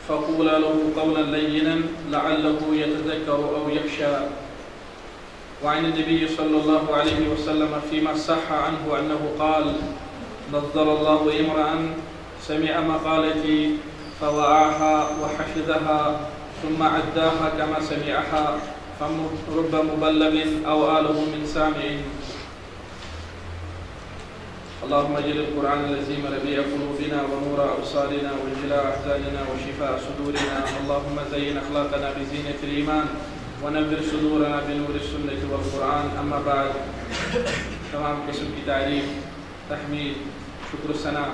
فقولا له قولا لينا لعله يتذكر أو يخشى. وعن النبي صلى الله عليه وسلم فيما صح عنه أنه قال: نظر الله امرأ سمع مقالتي فوعاها وحفظها ثم عداها كما سمعها فرب مبلغ أو آله من سامع. اللهم اجعل القرآن العظيم ربيع قلوبنا ونور أبصارنا وجلاء أحزاننا وشفاء صدورنا. اللهم زين أخلاقنا بزينة الإيمان ونور صدورنا بنور السنة والقرآن. أما بعد، تمام قسم کی تعریف، تحمید، شکر ثنا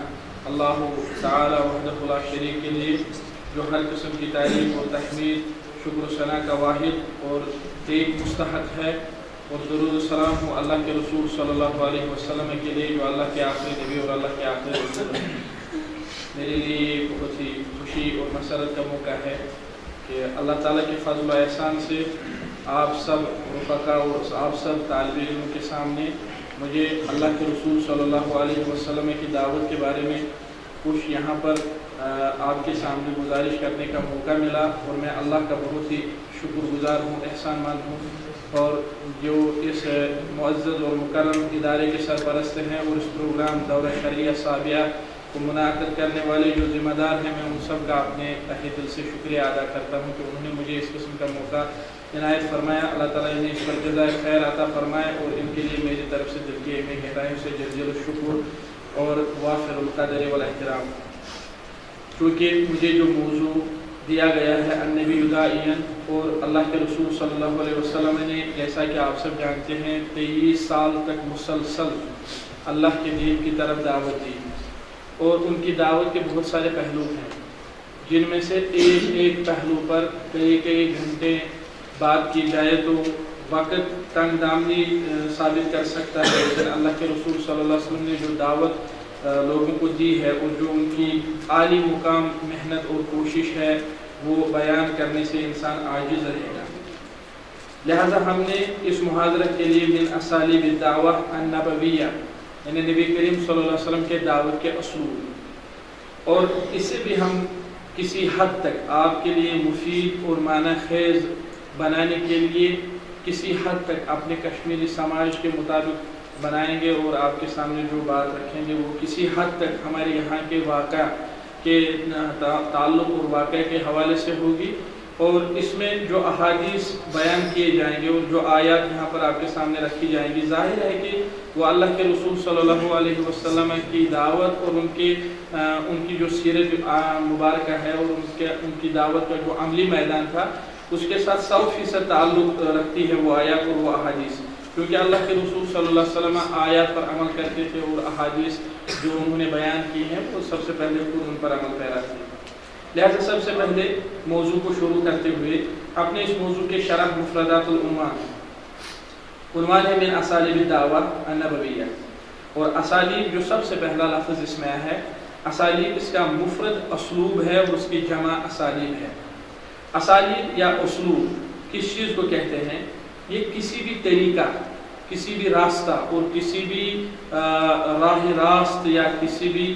اللہ تعالی وحدہ لا شریک کے لیے، جو ہر قسم کی تعریف اور تحمید، شکر ثنا کا واحد اور ایک مستحق ہے، اور درود و سلام ہو اللہ کے رسول صلی اللہ علیہ وسلم کے لیے جو اللہ کے آخری نبی اور اللہ کے آخری رسول ہیں۔ میرے لیے بہت ہی خوشی اور مسرت کا موقع ہے کہ اللہ تعالیٰ کے فضل و احسان سے آپ سب رفقا اور آپ سب طالب علموں کے سامنے مجھے اللہ کے رسول صلی اللہ علیہ وسلم کی دعوت کے بارے میں کچھ یہاں پر آپ کے سامنے گزارش کرنے کا موقع ملا، اور میں اللہ کا بہت ہی شکر گزار ہوں، احسان مند ہوں، اور جو اس معزز اور مکرم ادارے کے سرپرست ہیں اور اس پروگرام دورہ شرعیہ سابعہ کو منعقد کرنے والے جو ذمہ دار ہیں، میں ان سب کا اپنے تہہ دل سے شکریہ ادا کرتا ہوں کہ انہوں نے مجھے اس قسم کا موقع عنایت فرمایا۔ اللہ تعالیٰ انہیں اس پر جزائے خیر عطا فرمائے، اور ان کے لیے میری طرف سے دل کی گہرائیوں سے جزیل الشکر اور وافر القدر والاحترام۔ کیونکہ مجھے جو موضوع دیا گیا ہے النبی داعین، اور اللہ کے رسول صلی اللہ علیہ وسلم نے جیسا کہ آپ سب جانتے ہیں 23 سال تک مسلسل اللہ کے دین کی طرف دعوت دی، اور ان کی دعوت کے بہت سارے پہلو ہیں، جن میں سے ایک پہلو پر کئی گھنٹے بات کی جائے تو وقت تنگ دامنی ثابت کر سکتا ہے، لیکن اللہ کے رسول صلی اللہ علیہ وسلم نے جو دعوت لوگوں کو دی ہے اور جو ان کی عالی مقام محنت اور کوشش ہے وہ بیان کرنے سے انسان عاجز رہے گا۔ لہذا ہم نے اس محاضرت کے لیے من اسالیب الدعوہ النبویہ، یعنی نبی کریم صلی اللہ علیہ وسلم کے دعوت کے اصول، اور اسے بھی ہم کسی حد تک آپ کے لیے مفید اور معنی خیز بنانے کے لیے کسی حد تک اپنے کشمیری سماج کے مطابق بنائیں گے، اور آپ کے سامنے جو بات رکھیں گے وہ کسی حد تک ہمارے یہاں کے واقعہ کے تعلق اور واقعہ کے حوالے سے ہوگی، اور اس میں جو احادیث بیان کیے جائیں گے اور جو آیات یہاں پر آپ کے سامنے رکھی جائیں گی، ظاہر ہے کہ وہ اللہ کے رسول صلی اللہ علیہ وسلم کی دعوت اور ان کی جو سیرت مبارکہ ہے اور ان کی دعوت کا جو عملی میدان تھا اس کے ساتھ 100% تعلق رکھتی ہے وہ آیات اور وہ احادیث، کیونکہ اللہ کے رسول صلی اللہ علیہ وسلم آیات پر عمل کرتے تھے اور احادیث جو انہوں نے بیان کی ہیں وہ سب سے پہلے خود ان پر عمل پیرا تھے۔ لہذا سب سے پہلے موضوع کو شروع کرتے ہوئے اپنے اس موضوع کے شرح مفردات عنوان ہے من اسالیب الدعوہ النبویہ، اور اسالیب جو سب سے پہلا لفظ اس میں ہے، اسالیب اس کا مفرد اسلوب ہے اور اس کی جمع اسالیب ہے۔ اسالیب یا اسلوب کس چیز کو کہتے ہیں؟ یہ کسی بھی طریقہ، کسی بھی راستہ اور کسی بھی راہ راست یا کسی بھی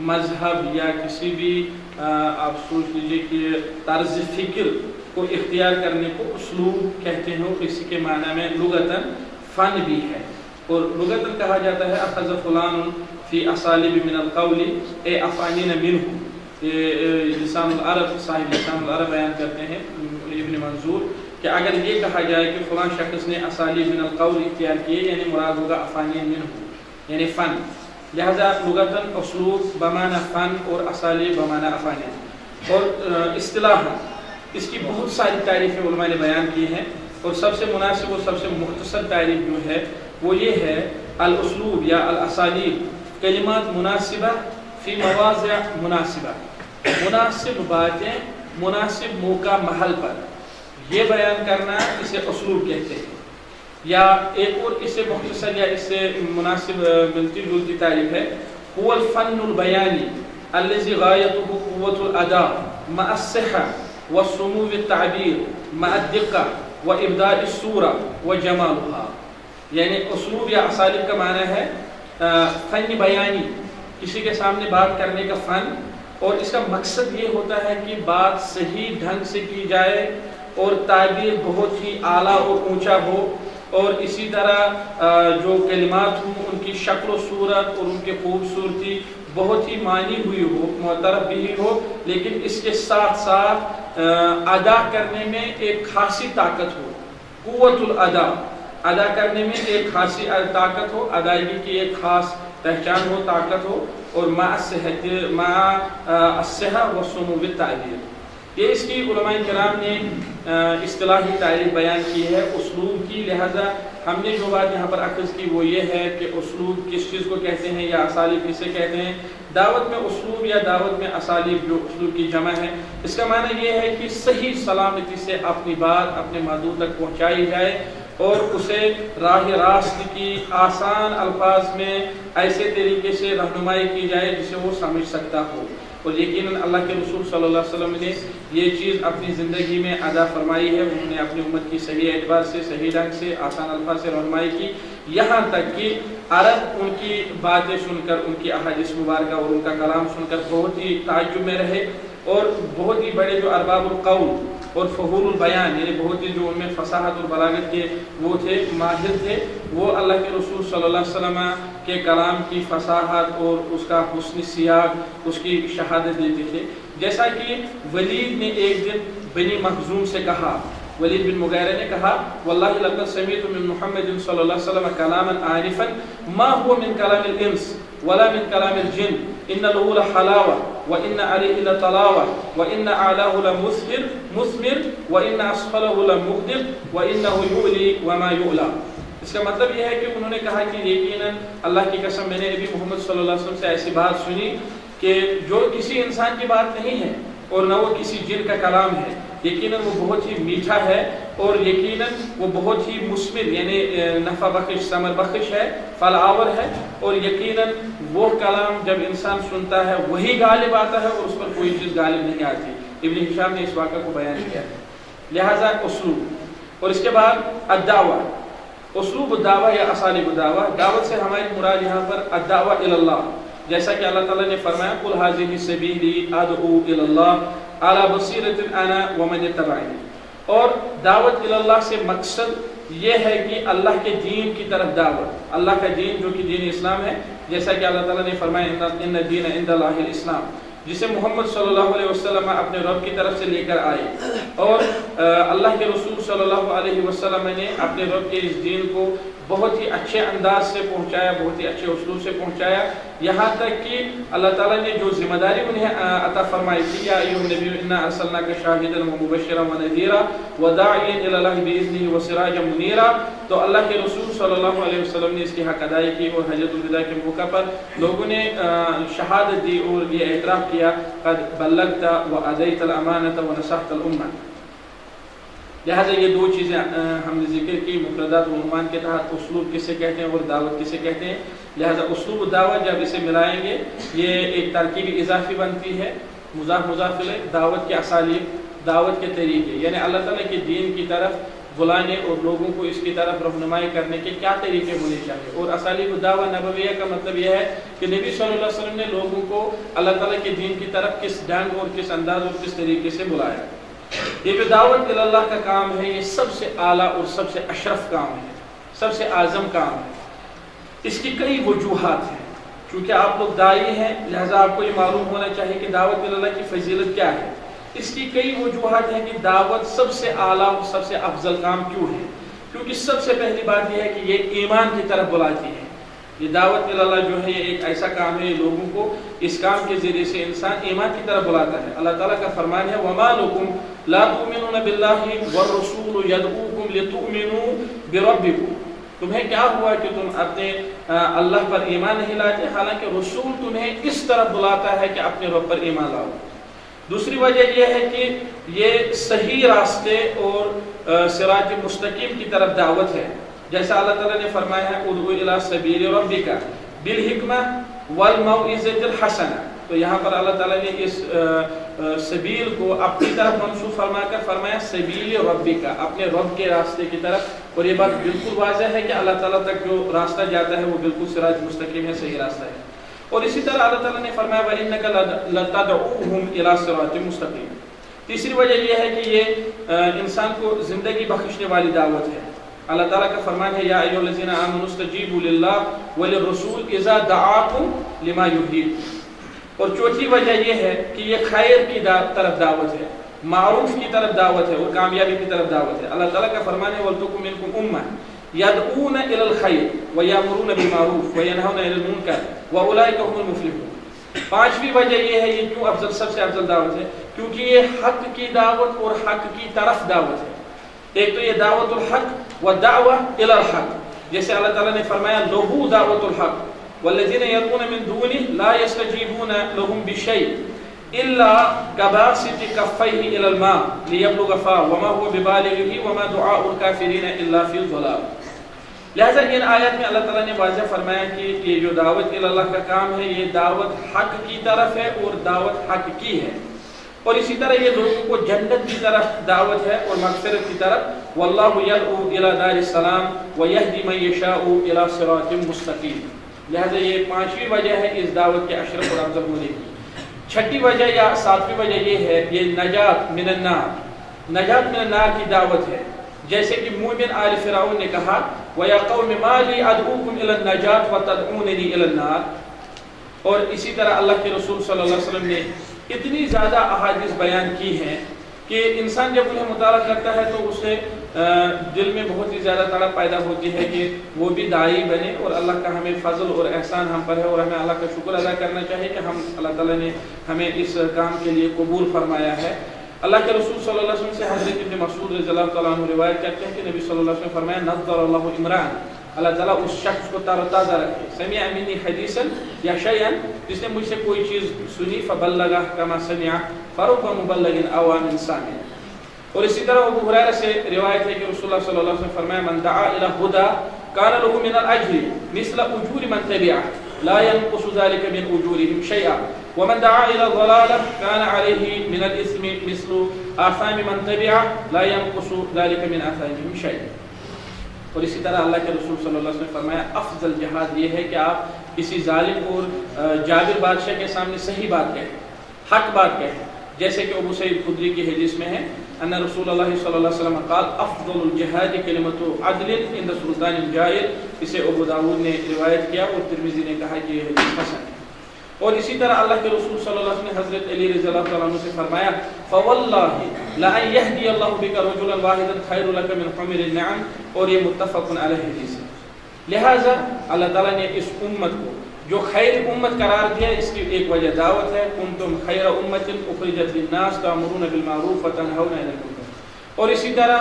مذہب یا کسی بھی آپ سوچ لیجئے کہ طرز فکر کو اختیار کرنے کو اسلوب کہتے ہیں، اور اسی کے معنی میں لغتاً فن بھی ہے، اور لغتاً کہا جاتا ہے اخذ فلان فی اسالیب من القول اے افانین منہ۔ لسان العرب، صاحب لسان العرب بیان کرتے ہیں ابن منظور کہ اگر یہ کہا جائے کہ فلاں شخص نے اسالیب من القول اختیار کیے، یعنی مراد ہوگا افانین منہ، یعنی فن۔ لہذا لغتاً اسلوب بمعنی فن اور اسالیب بمعنی افانین، اور اصطلاحاً اس کی بہت ساری تعریفیں علماء نے بیان کی ہیں، اور سب سے مناسب اور سب سے مختصر تعریف جو ہے وہ یہ ہے الاسلوب یا الاسالیب کلمات مناسبہ فی مواضع مناسبہ، مناسب باتیں مناسب موقع محل پر یہ بیان کرنا اسے اسلوب کہتے ہیں۔ یا ایک اور اس سے مختصر یا اس سے مناسب ملتی جلتی تعریف ہے هو الفن البیانی الذي غایته قوة الاداء مع الصحة والسمو التعبیر مع الدقة وابداء الصورة وجمالها، یعنی اسلوب یا اساليب کا معنی ہے فن بیانی، کسی کے سامنے بات کرنے کا فن، اور اس کا مقصد یہ ہوتا ہے کہ بات صحیح ڈھنگ سے کی جائے اور تعبیر بہت ہی اعلیٰ اور اونچا ہو، اور اسی طرح جو کلمات ہوں ان کی شکل و صورت اور ان کی خوبصورتی بہت ہی مانی ہوئی ہو، معترف بھی ہو، لیکن اس کے ساتھ ساتھ ادا کرنے میں ایک خاصی طاقت ہو، قوت الادا، ادا کرنے میں ایک خاصی طاقت ہو، ادائیگی کی ایک خاص پہچان ہو، طاقت ہو، اور مع الصحہ والسمو بالتعبیر۔ یہ اس کی علماء کرام نے اصطلاحی تعریف بیان کی ہے اسلوب کی، لہذا ہم نے جو بات یہاں پر اخذ کی وہ یہ ہے کہ اسلوب کس چیز کو کہتے ہیں یا اسالیب کسے کہتے ہیں۔ دعوت میں اسلوب یا دعوت میں اسالیب جو اسلوب کی جمع ہے، اس کا معنی یہ ہے کہ صحیح سلامتی سے اپنی بات اپنے مدعو تک پہنچائی جائے اور اسے راہ راست کی آسان الفاظ میں ایسے طریقے سے رہنمائی کی جائے جسے وہ سمجھ سکتا ہو۔ اور یقیناً اللہ کے رسول صلی اللہ علیہ وسلم نے یہ چیز اپنی زندگی میں ادا فرمائی ہے، انہوں نے اپنی امت کی صحیح اعتبار سے، صحیح ڈھنگ سے، آسان الفاظ سے رہنمائی کی، یہاں تک کہ عرب ان کی باتیں سن کر، ان کی احادیث مبارکہ اور ان کا کلام سن کر بہت ہی تعجب میں رہے، اور بہت ہی بڑے جو ارباب القول اور فہول البیان، یعنی بہت ہی جو ان میں فصاحت اور بلاغت کے وہ تھے، ماہر تھے، وہ اللہ کے رسول صلی اللہ علیہ وسلم کے کلام کی فصاحت اور اس کا حسن سیاق، اس کی شہادت دیتے تھے۔ جیسا کہ ولید نے ایک دن بنی مخزوم سے کہا، ولید بن مغیرہ نے کہا واللہ لقد سمعت من محمد صلی اللہ علیہ وسلم کلاما عارفا ما هو من كلام الانس ولا من كلام الجن ان له لحلاوه وان عليه لطلاوه وان اعلاه لمثمر وان اسفله لمغدق وانه يؤلي وما يؤلى۔ اس کا مطلب یہ ہے کہ انہوں نے کہا کہ یقیناً اللہ کی قسم میں نے نبی محمد صلی اللہ علیہ وسلم سے ایسی بات سنی کہ جو کسی انسان کی بات نہیں ہے اور نہ وہ کسی جن کا کلام ہے، یقیناً وہ بہت ہی میٹھا ہے اور یقیناً وہ بہت ہی مثمر یعنی نفع بخش، ثمر بخش ہے، پھل آور ہے، اور یقیناً وہ کلام جب انسان سنتا ہے وہی غالب آتا ہے اور اس پر کوئی چیز غالب نہیں آتی۔ ابن ہشام نے اس واقعہ کو بیان کیا ہے۔ لہذا اسلوب، اور اس کے بعد الدعوہ، اسلوب الدعوہ یا اسالیب الدعوہ، دعوت سے ہماری مراد یہاں پر الدعوہ الی اللہ، جیسا کہ اللہ تعالیٰ نے فرمایا قل ھذہ سبیلی ادعو الی اللہ علی بصیرۃ انا ومن اتبعنی۔ اور دعوت الی اللہ سے مقصد یہ ہے کہ اللہ کے دین کی طرف دعوت، اللہ کا دین جو کہ دین اسلام ہے، جیسا کہ اللہ تعالیٰ نے فرمایا ان الدین عند اللہ الاسلام، جسے محمد صلی اللہ علیہ وسلم اپنے رب کی طرف سے لے کر آئے، اور اللہ کے رسول صلی اللہ علیہ وسلم نے اپنے رب کے اس دین کو بہت ہی اچھے انداز سے پہنچایا، بہت ہی اچھے اسلوب سے پہنچایا، یہاں تک کہ اللہ تعالیٰ نے جو ذمہ داری انہیں عطا فرمائی تھی یا ایھا النبی انا ارسلناک شاہدا ومبشرا ونذیرا وداعیا الی اللہ باذنہ وسراجا منیرا، تو اللہ کے رسول صلی اللہ علیہ وسلم نے اس کی حق ادائی کی، اور حجۃ الوداع کے موقع پر لوگوں نے شہادت دی اور یہ اعتراف کیا قد بلغت وادیت الامانۃ ونصحت الامہ۔ لہٰذا یہ دو چیزیں ہم نے ذکر کی مفردات و عنوان کے تحت، اسلوب کسے کہتے ہیں اور دعوت کسے کہتے ہیں۔ لہٰذا اسلوب و دعوت جب اسے ملائیں گے یہ ایک ترکیب اضافی بنتی ہے، مضاف مضاف الیہ، دعوت کے اسالیب، دعوت کے طریقے، یعنی اللہ تعالیٰ کے دین کی طرف بلانے اور لوگوں کو اس کی طرف رہنمائی کرنے کے کیا طریقے ہونے چاہیے۔ اور اسالیب الدعوہ نبویہ کا مطلب یہ ہے کہ نبی صلی اللہ علیہ وسلم نے لوگوں کو اللہ تعالیٰ کے دین کی طرف کس ڈھنگ اور کس انداز اور کس طریقے سے بلایا۔ یہ جو دعوت الی اللہ کا کام ہے یہ سب سے اعلیٰ اور سب سے اشرف کام ہے، سب سے اعظم کام ہے۔ اس کی کئی وجوہات ہیں، چونکہ آپ لوگ داعی ہیں لہذا آپ کو یہ معلوم ہونا چاہیے کہ دعوت الی اللہ کی فضیلت کیا ہے۔ اس کی کئی وجوہات ہیں کہ دعوت سب سے اعلیٰ اور سب سے افضل کام کیوں ہے، کیونکہ سب سے پہلی بات یہ ہے کہ یہ ایمان کی طرف بلاتی ہے۔ یہ دعوت الی اللہ جو ہے یہ ایک ایسا کام ہے لوگوں کو اس کام کے ذریعے سے انسان ایمان کی طرف بلاتا ہے۔ اللہ تعالیٰ کا فرمان ہے وما لکم لا تؤمنون باللہ والرسول یدعوکم لتؤمنوا بربکم، تمہیں کیا ہوا کہ تم اپنے اللہ پر ایمان نہیں لاتے حالانکہ رسول تمہیں اس طرف بلاتا ہے کہ اپنے رب پر ایمان لاؤ۔ دوسری وجہ یہ ہے کہ یہ صحیح راستے اور صراط مستقیم کی طرف دعوت ہے، جیسا اللہ تعالیٰ نے فرمایا ہے ادعو الی سبیل ربک بالحکمہ والموعظۃ الحسنہ، تو یہاں پر اللہ تعالیٰ نے اس سبیل کو اپنی طرف منسوب فرما کر فرمایا سبیل ربک، اپنے رب کے راستے کی طرف، اور یہ بات بالکل واضح ہے کہ اللہ تعالیٰ تک جو راستہ جاتا ہے وہ بالکل صراط مستقیم ہے، صحیح راستہ ہے۔ اور اسی طرح اللہ تعالیٰ نے فرمایا وَإِنَّكَ لَتَدْعُوهُمْ إِلَىٰ صِرَاطٍ مُسْتَقِيمٍ. تیسری وجہ یہ ہے کہ یہ انسان کو زندگی بخشنے والی دعوت ہے. اللہ تعالیٰ کا فرمان ہے یا ایھا الذین آمنوا استجیبوا للہ وللرسول اذا دعاکم لما یحییکم. اور چوتھی وجہ یہ ہے کہ یہ خیر کی طرف دعوت ہے, معروف کی طرف دعوت ہے اور کامیابی کی طرف دعوت ہے. اللہ تعالیٰ کا فرمان ہے وَلْتَکُن مِنکم أُمَّةٌ يَدْعُونَ إِلَى الْخَيْرِ وَيَأْمُرُونَ بِالْمَعْرُوفِ وَيَنْهَوْنَ عَنِ الْمُنكَرِ وَأُولَٰئِکَ هُمُ الْمُفْلِحُونَ. پانچویں وجہ یہ ہے یہ کیوں افضل سب سے افضل دعوت ہے, کیونکہ یہ حق کی دعوت اور حق کی طرف دعوت ہے. ایک تو یہ دعوت الحق والدعوة إلى الحق, جیسے اللہ تعالیٰ نے فرمایا لہو دعوت الحق والذین يدعون من دونه لا يستجيبون لهم بشيء إلا كباسط كفيه إلى الماء ليبلغ فاه وما هو ببالغه وما دعاء الكافرين إلا في ضلال. لہذا ان آیات میں اللہ تعالیٰ نے واضح فرمایا کہ یہ جو دعوت اللہ کا کام ہے یہ دعوت حق کی طرف ہے اور دعوت حق کی ہے. اور اسی طرح یہ لوگوں کو جنت کی طرف دعوت ہے اور مغفرت کی طرف. واللہ یدعو الی دار السلام ویہدی من یشاء الی صراط مستقیم. لہذا یہ پانچویں وجہ ہے اس دعوت کے اشرف اور افضل ہونے کی. چھٹی وجہ یا ساتویں وجہ یہ ہے یہ نجات من النار, نجات من النار کی دعوت ہے. جیسے کہ مومن آل فرعون نے کہا وَيَا قَوْمِ مَا لِي أَدْعُوكُمْ إِلَى النَّجَاةِ وَتَدْعُونَنِي إِلَى النَّارِ. اور اسی طرح اللہ کے رسول صلی اللہ علیہ وسلم نے اتنی زیادہ احادیث بیان کی ہیں کہ انسان جب انہیں مطالعہ کرتا ہے تو اسے دل میں بہت ہی زیادہ تڑپ پیدا ہوتی ہے کہ وہ بھی داعی بنے. اور اللہ کا ہمیں فضل اور احسان ہم پر ہے اور ہمیں اللہ کا شکر ادا کرنا چاہیے کہ اللہ تعالیٰ نے ہمیں اس کام کے لیے قبول فرمایا ہے. اللہ کے رسول صلی اللہ علیہ وسلم سے حضرت ابن مسعود رضی اللہ تعالیٰ عنہ روایت کرتے ہیں کہ نبی صلی اللہ علیہ وسلم فرمایا نظر اللہ عمران, اللہ تعالیٰ اس شخص کو تر و تازہ رکھے. سمع منی حدیثا یا شیئا, جس نے مجھ سے کوئی چیز سنی فبلغہ کما سمع فرب مبلغ اوى من سامع. اور اسی طرح ابو ہریرہ سے روایت ہے کہ رسول اللہ صلی اللہ علیہ وسلم فرمایا من دعا الى الهدى كان له من الاجر مثل اجور من تبعه لا ينقص ذلك من اجورهم شيئا ومن دعا الى الضلالة كان عليه من الاثم مثل آثام من تبعه لا ينقص ذلك من آثامهم شيئا. اور اسی طرح اللہ کے رسول صلی اللہ علیہ وسلم نے فرمایا افضل جہاد یہ ہے کہ آپ کسی ظالم اور جابر بادشاہ کے سامنے صحیح بات کہیں, حق بات کہیں. جیسے کہ ابو سعید خدری کی حدیث میں ہے ان رسول اللہ صلی اللہ علیہ وسلم قال افضل الجہاد کلمۃ عدل عند سلطان جائر. اسے ابو داؤد نے روایت کیا اور ترمذی نے کہا کہ یہ حدیث حسن ہے. اور اسی طرح اللہ کے رسول صلی اللہ علیہ وسلم نے حضرت علی رضی اللہ تعالیٰ عنہ سے فرمایا فواللہ لأن يهدي الله بك رجلا واحدا خير لك من حمر النعم. اور یہ متفق علیہ حدیث ہے. لہٰذا اللہ تعالیٰ نے اس امت کو جو خیر امت قرار دیا اس کی ایک وجہ دعوت ہے. کنتم خیر امت اخرجت للناس تأمرون بالمعروف وتنہون عن المنکر. اور اسی طرح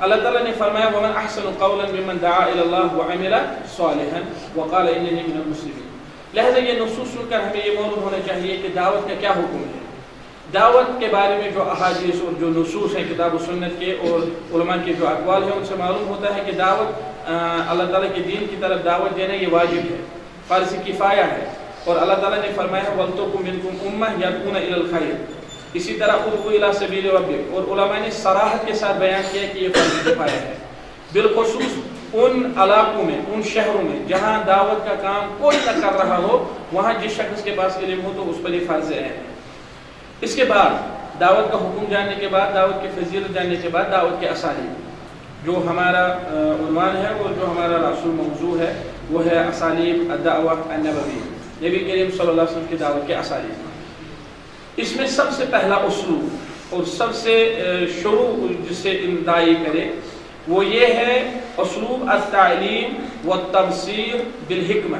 اللہ تعالیٰ نے فرمایا ومن احسن قولا ممن دعا الى الله وعمل صالحا وقال انني من المسلمين. لہذا یہ نصوص سن کر ہمیں یہ معلوم ہونا چاہیے کہ دعوت کا کیا حکم ہے. دعوت کے بارے میں جو احادیث اور جو نصوص ہیں کتاب و سنت کے اور علماء کے جو اقوال ہیں ان سے معلوم ہوتا ہے کہ دعوت اللہ تعالیٰ کے دین کی طرف دعوت دینا یہ واجب ہے, فرض کفایہ ہے. اور اللہ تعالیٰ نے فرمایا وَلْتَکُن مِنکم أُمَّةٌ يَدْعُونَ إِلَى الْخَيْرِ. اسی طرح ادعو إِلَى سَبِيلِ رَبِّكَ. اور علماء نے صراحت کے ساتھ بیان کیا کہ یہ فرض کفایہ ہے, بالخصوص ان علاقوں میں ان شہروں میں جہاں دعوت کا کام کوئی نہ کر رہا ہو وہاں جس شخص کے پاس علم ہو تو اس پر یہ فرض ہے. اس کے بعد دعوت کا حکم جاننے کے بعد, دعوت کی فضیلت جاننے کے بعد دعوت کے اسالیب جو ہمارا عنوان ہے اور جو ہمارا رسول موضوع ہے وہ ہے اسالیب الدعوہ النبوی, نبی کریم صلی اللہ علیہ وسلم کی دعوت کے اسالیب. اس میں سب سے پہلا اسلوب اور سب سے شروع جس سے داعی کرے وہ یہ ہے اسلوب التعلیم والتبصیر بالحکمہ,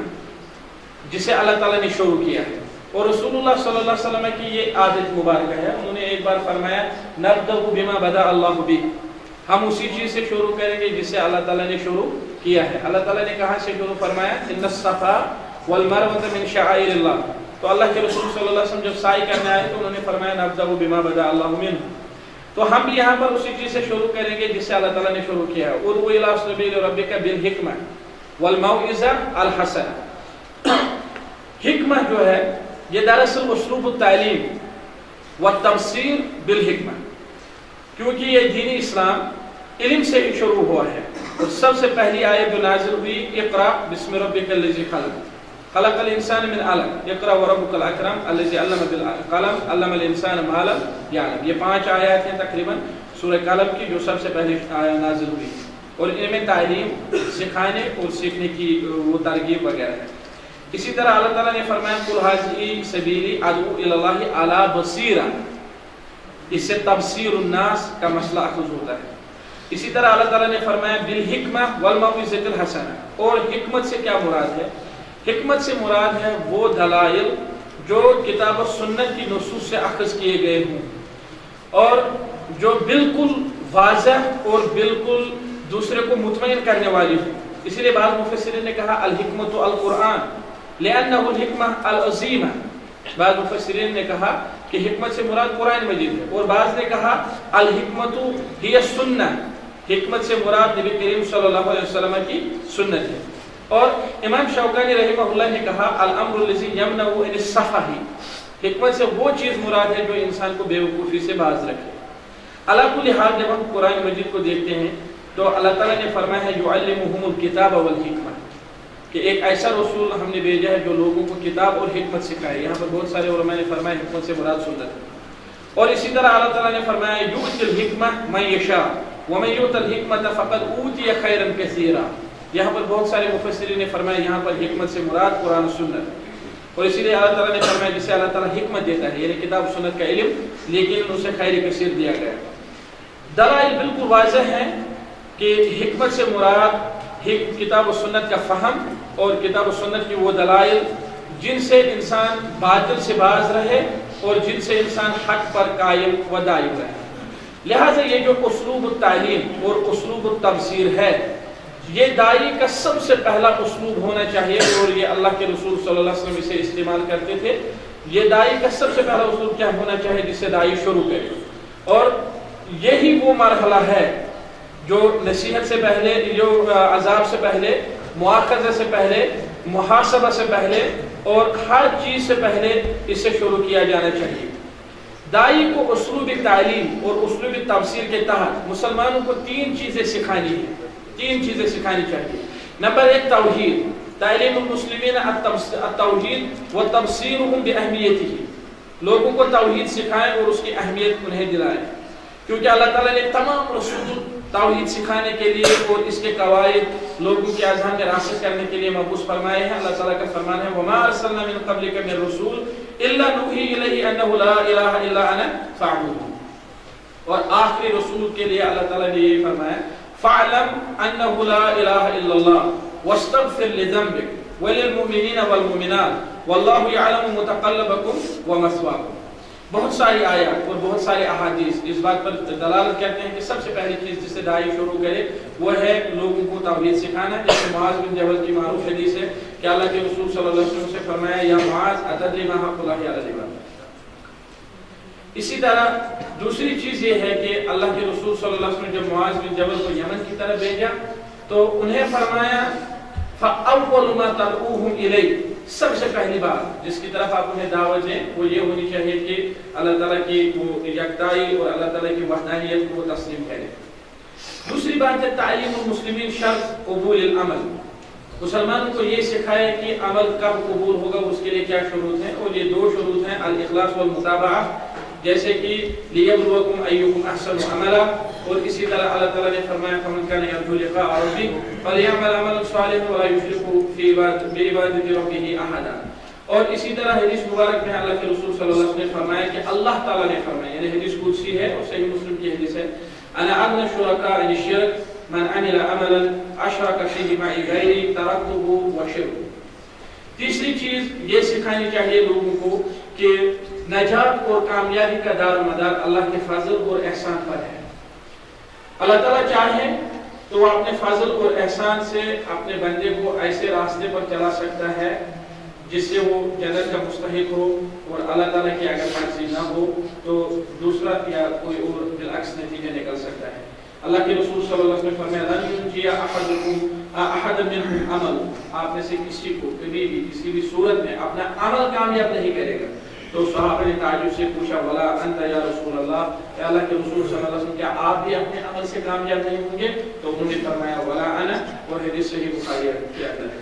جسے اللہ تعالیٰ نے شروع کیا ہے. اور رسول اللہ صلی اللہ علیہ وسلم کی یہ عادت مبارکہ ہے. انہوں نے ایک بار فرمایا نبدأ بما بدأ اللہ بہ, ہم اسی چیز سے شروع کریں گے جس سے اللہ تعالیٰ نے شروع کیا ہے. اللہ تعالیٰ نے کہاں سے شروع فرمایا ان الصفا والمروہ من شعائر اللہ. تو اللہ کے رسول صلی اللہ علیہ وسلم جب سعی کرنے آئے تو انہوں نے فرمایا نبدأ بما بدأ اللہ منہ. تو ہم بھی یہاں پر اسی چیز سے شروع کریں گے جس سے اللہ تعالیٰ نے شروع کیا ہے. ادعو الی سبیل ربک بالحکمہ والموعظہ الحسنہ. حکمہ جو ہے یہ دراصل اسلوب التعلیم والتبصیر بالحکمہ, کیونکہ یہ دین اسلام علم سے ہی شروع ہوا ہے. اور سب سے پہلی آیت جو نازل ہوئی اقرأ بسم ربک الذی خلق, خلق الانسان من علق اقرأ وربک الاکرم الذی علم بالقلم علم الانسان ما لم یعلم. یہ 5 آیات ہیں تقریباً سورہ قلم کی جو سب سے پہلے نازل ہوئی اور ان میں تعلیم سکھانے اور سیکھنے کی وہ ترغیب وغیرہ ہے. اسی طرح اللہ تعالیٰ نے فرمایا قل ھذہ سبیلی ادعو الی اللہ علی بصیرہ، اس سے تبصیر الناس کا مسئلہ اخذ ہوتا ہے. اسی طرح اللہ تعالیٰ نے فرمایا بالحکمہ والموعظۃ الحسنہ، اور حکمت سے کیا مراد ہے؟ حکمت سے مراد ہے وہ دلائل جو کتاب و سنت کی نصوص سے اخذ کیے گئے ہوں اور جو بالکل واضح اور بالکل دوسرے کو مطمئن کرنے والی ہوں. اسی لیے بعض مفسرین نے کہا الحکمت القرآن لأنہ الحکمہ العظیمہ. بعض مفسرین نے کہا کہ حکمت سے مراد قرآن مجید ہے، اور بعض نے کہا الحکمت ہی السنہ، حکمت سے مراد نبی کریم صلی اللہ علیہ وسلم کی سنت ہے. اور امام شوکانی رحمہ اللہ نے کہا الامر الذی یمنع عن السفہ، حکمت سے وہ چیز مراد ہے جو انسان کو بے وقوفی سے باز رکھے. علی کل حال جب ہم قرآن مجید کو دیکھتے ہیں تو اللہ تعالیٰ نے فرمایا ہے یعلمہم الکتاب والحکمہ، کہ ایک ایسا رسول ہم نے بھیجا ہے جو لوگوں کو کتاب اور حکمت سکھائے. یہاں پر بہت سارے علماء نے فرمایا حکمت سے مراد سنت ہے. اور اسی طرح اللہ تعالیٰ نے فرمایا یؤتی الحکمہ من یشاء ومن یؤت الحکمۃ فقد اوتی خیرا کثیرا. یہاں پر بہت سارے مفسرین نے فرمایا یہاں پر حکمت سے مراد قرآن و سنت. اور اسی لیے اللہ تعالیٰ نے فرمایا جسے اللہ تعالیٰ حکمت دیتا ہے یعنی کتاب و سنت کا علم، لیکن اسے خیر کثیر دیا گیا. دلائل بالکل واضح ہیں کہ حکمت سے مراد کتاب و سنت کا فہم اور کتاب و سنت کی وہ دلائل جن سے انسان باطل سے باز رہے اور جن سے انسان حق پر قائم و دائم رہے. لہٰذا یہ جو اسلوب التعلیم اور اسلوب التبصیر ہے یہ داعی کا سب سے پہلا اسلوب ہونا چاہیے، اور یہ اللہ کے رسول صلی اللہ علیہ وسلم اسے استعمال کرتے تھے. یہ داعی کا سب سے پہلا اسلوب کیا ہونا چاہیے جس سے داعی شروع کرے، اور یہی وہ مرحلہ ہے جو نصیحت سے پہلے، جو عذاب سے پہلے، مواخذہ سے پہلے، محاسبہ سے پہلے اور ہر چیز سے پہلے اس سے شروع کیا جانا چاہیے. داعی کو اسلوب تعلیم اور اسلوب تبصیر کے تحت مسلمانوں کو 3 چیزیں سکھانی ہیں، 3 چیزیں سکھانی چاہیے. نمبر 1 توحید، تعلیم المسلمین التوحید و تبصیرهم باہمیتہ، لوگوں کو توحید سکھائیں اور اس کی اہمیت انہیں دلائیں. کیونکہ اللہ تعالیٰ نے تمام رسول توحید سکھانے کے لیے اور اس کے قواعد لوگوں کے اذہان میں راسخ کرنے کے لیے مبعوث فرمائے ہیں. اللہ تعالیٰ کا فرمان ہے وما ارسلنا من قبلک من رسول الا نوحی الیہ انہ لا الہ الا انا فاعبدون. اور آخری رسول کے لیے اللہ تعالیٰ نے یہ فرمایا فاعلم انہ لا الہ الا اللہ واستغفر لذنبک وللمؤمنین والمؤمنات واللہ یعلم متقلبکم ومثواکم. بہت ساری آیات اور بہت سارے احادیث اس بات پر دلالت کرتے ہیں کہ سب سے پہلی چیز جس سے داعی شروع کرے وہ ہے لوگوں کو توحید سکھانا. جیسے معاذ بن جبل کی معروف حدیث ہے کہ اللہ کے رسول صلی اللہ علیہ وسلم سے فرمایا یا معاذ اتدری ما حق اللہ علی العباد. اسی طرح دوسری چیز یہ ہے کہ اللہ کے رسول صلی اللہ علیہ وسلم جب معاذ بن جبل کو یمن کی طرف بھیجا تو انہیں فرمایا فاول ما تدعوهم الیہ، سب سے پہلی بات جس کی طرف آپ انہیں دعوت دیں وہ یہ ہونی چاہیے کہ اللہ تعالیٰ کی وہ یکتائی اور اللہ تعالیٰ کی وحدانیت کو وہ تسلیم کریں. دوسری بات ہے تعلیم المسلمین شرط قبول العمل، مسلمانوں کو یہ سکھائے کہ عمل کب قبول ہوگا اس کے لیے کیا شروط ہیں، اور یہ 2 شروط ہیں الاخلاص والمتابعہ، جیسے کہ لیبلوکم ایکم احسن عملا. اور اسی طرح اللہ تعالیٰ نے فرمایا فمن کان یرجو لقاء ربہ فلیعمل عملا صالحا ولا یشرک بعبادۃ ربہ احدا. اور اسی طرح حدیث مبارک میں اللہ کے رسول صلی اللہ علیہ وسلم نے فرمایا کہ اللہ تعالیٰ نے فرمایا، یعنی حدیث قدسی ہے اور صحیح مسلم کی حدیث ہے انا اغنی الشرکاء عن الشرک من عمل عملا اشرک فیہ معی غیری ترکتہ وشرکہ. تیسری چیز یہ سکھانی چاہیے لوگوں کو کہ نجات اور کامیابی کا دار و مدار اللہ کے فضل اور احسان پر ہے. اللہ تعالیٰ چاہے تو وہ اپنے فضل اور احسان سے اپنے بندے کو ایسے راستے پر چلا سکتا ہے جس سے وہ جنت کا مستحق ہو، اور اللہ تعالیٰ کی اگر مرضی نہ ہو تو دوسرا یا کوئی اور بالعکس نتیجہ نکل سکتا ہے. اللہ کے رسول صلی اللہ علیہ وسلم فرمایا لن ينجي احد منهم عمل، آپ میں سے کسی کو کبھی بھی کسی بھی صورت میں اپنا عمل کامیاب نہیں کرے گا. تو صحابہ نے تعجب سے پوچھا ولا انت یا رسول اللہ، کہ اللہ کے رسول صلی اللہ علیہ وسلم کیا آپ بھی اپنے عمل سے کامیاب نہیں ہوں گے؟ تو انہوں نے فرمایا ولا انا، اور حدیث صحیح بخاری کے اندر ہے.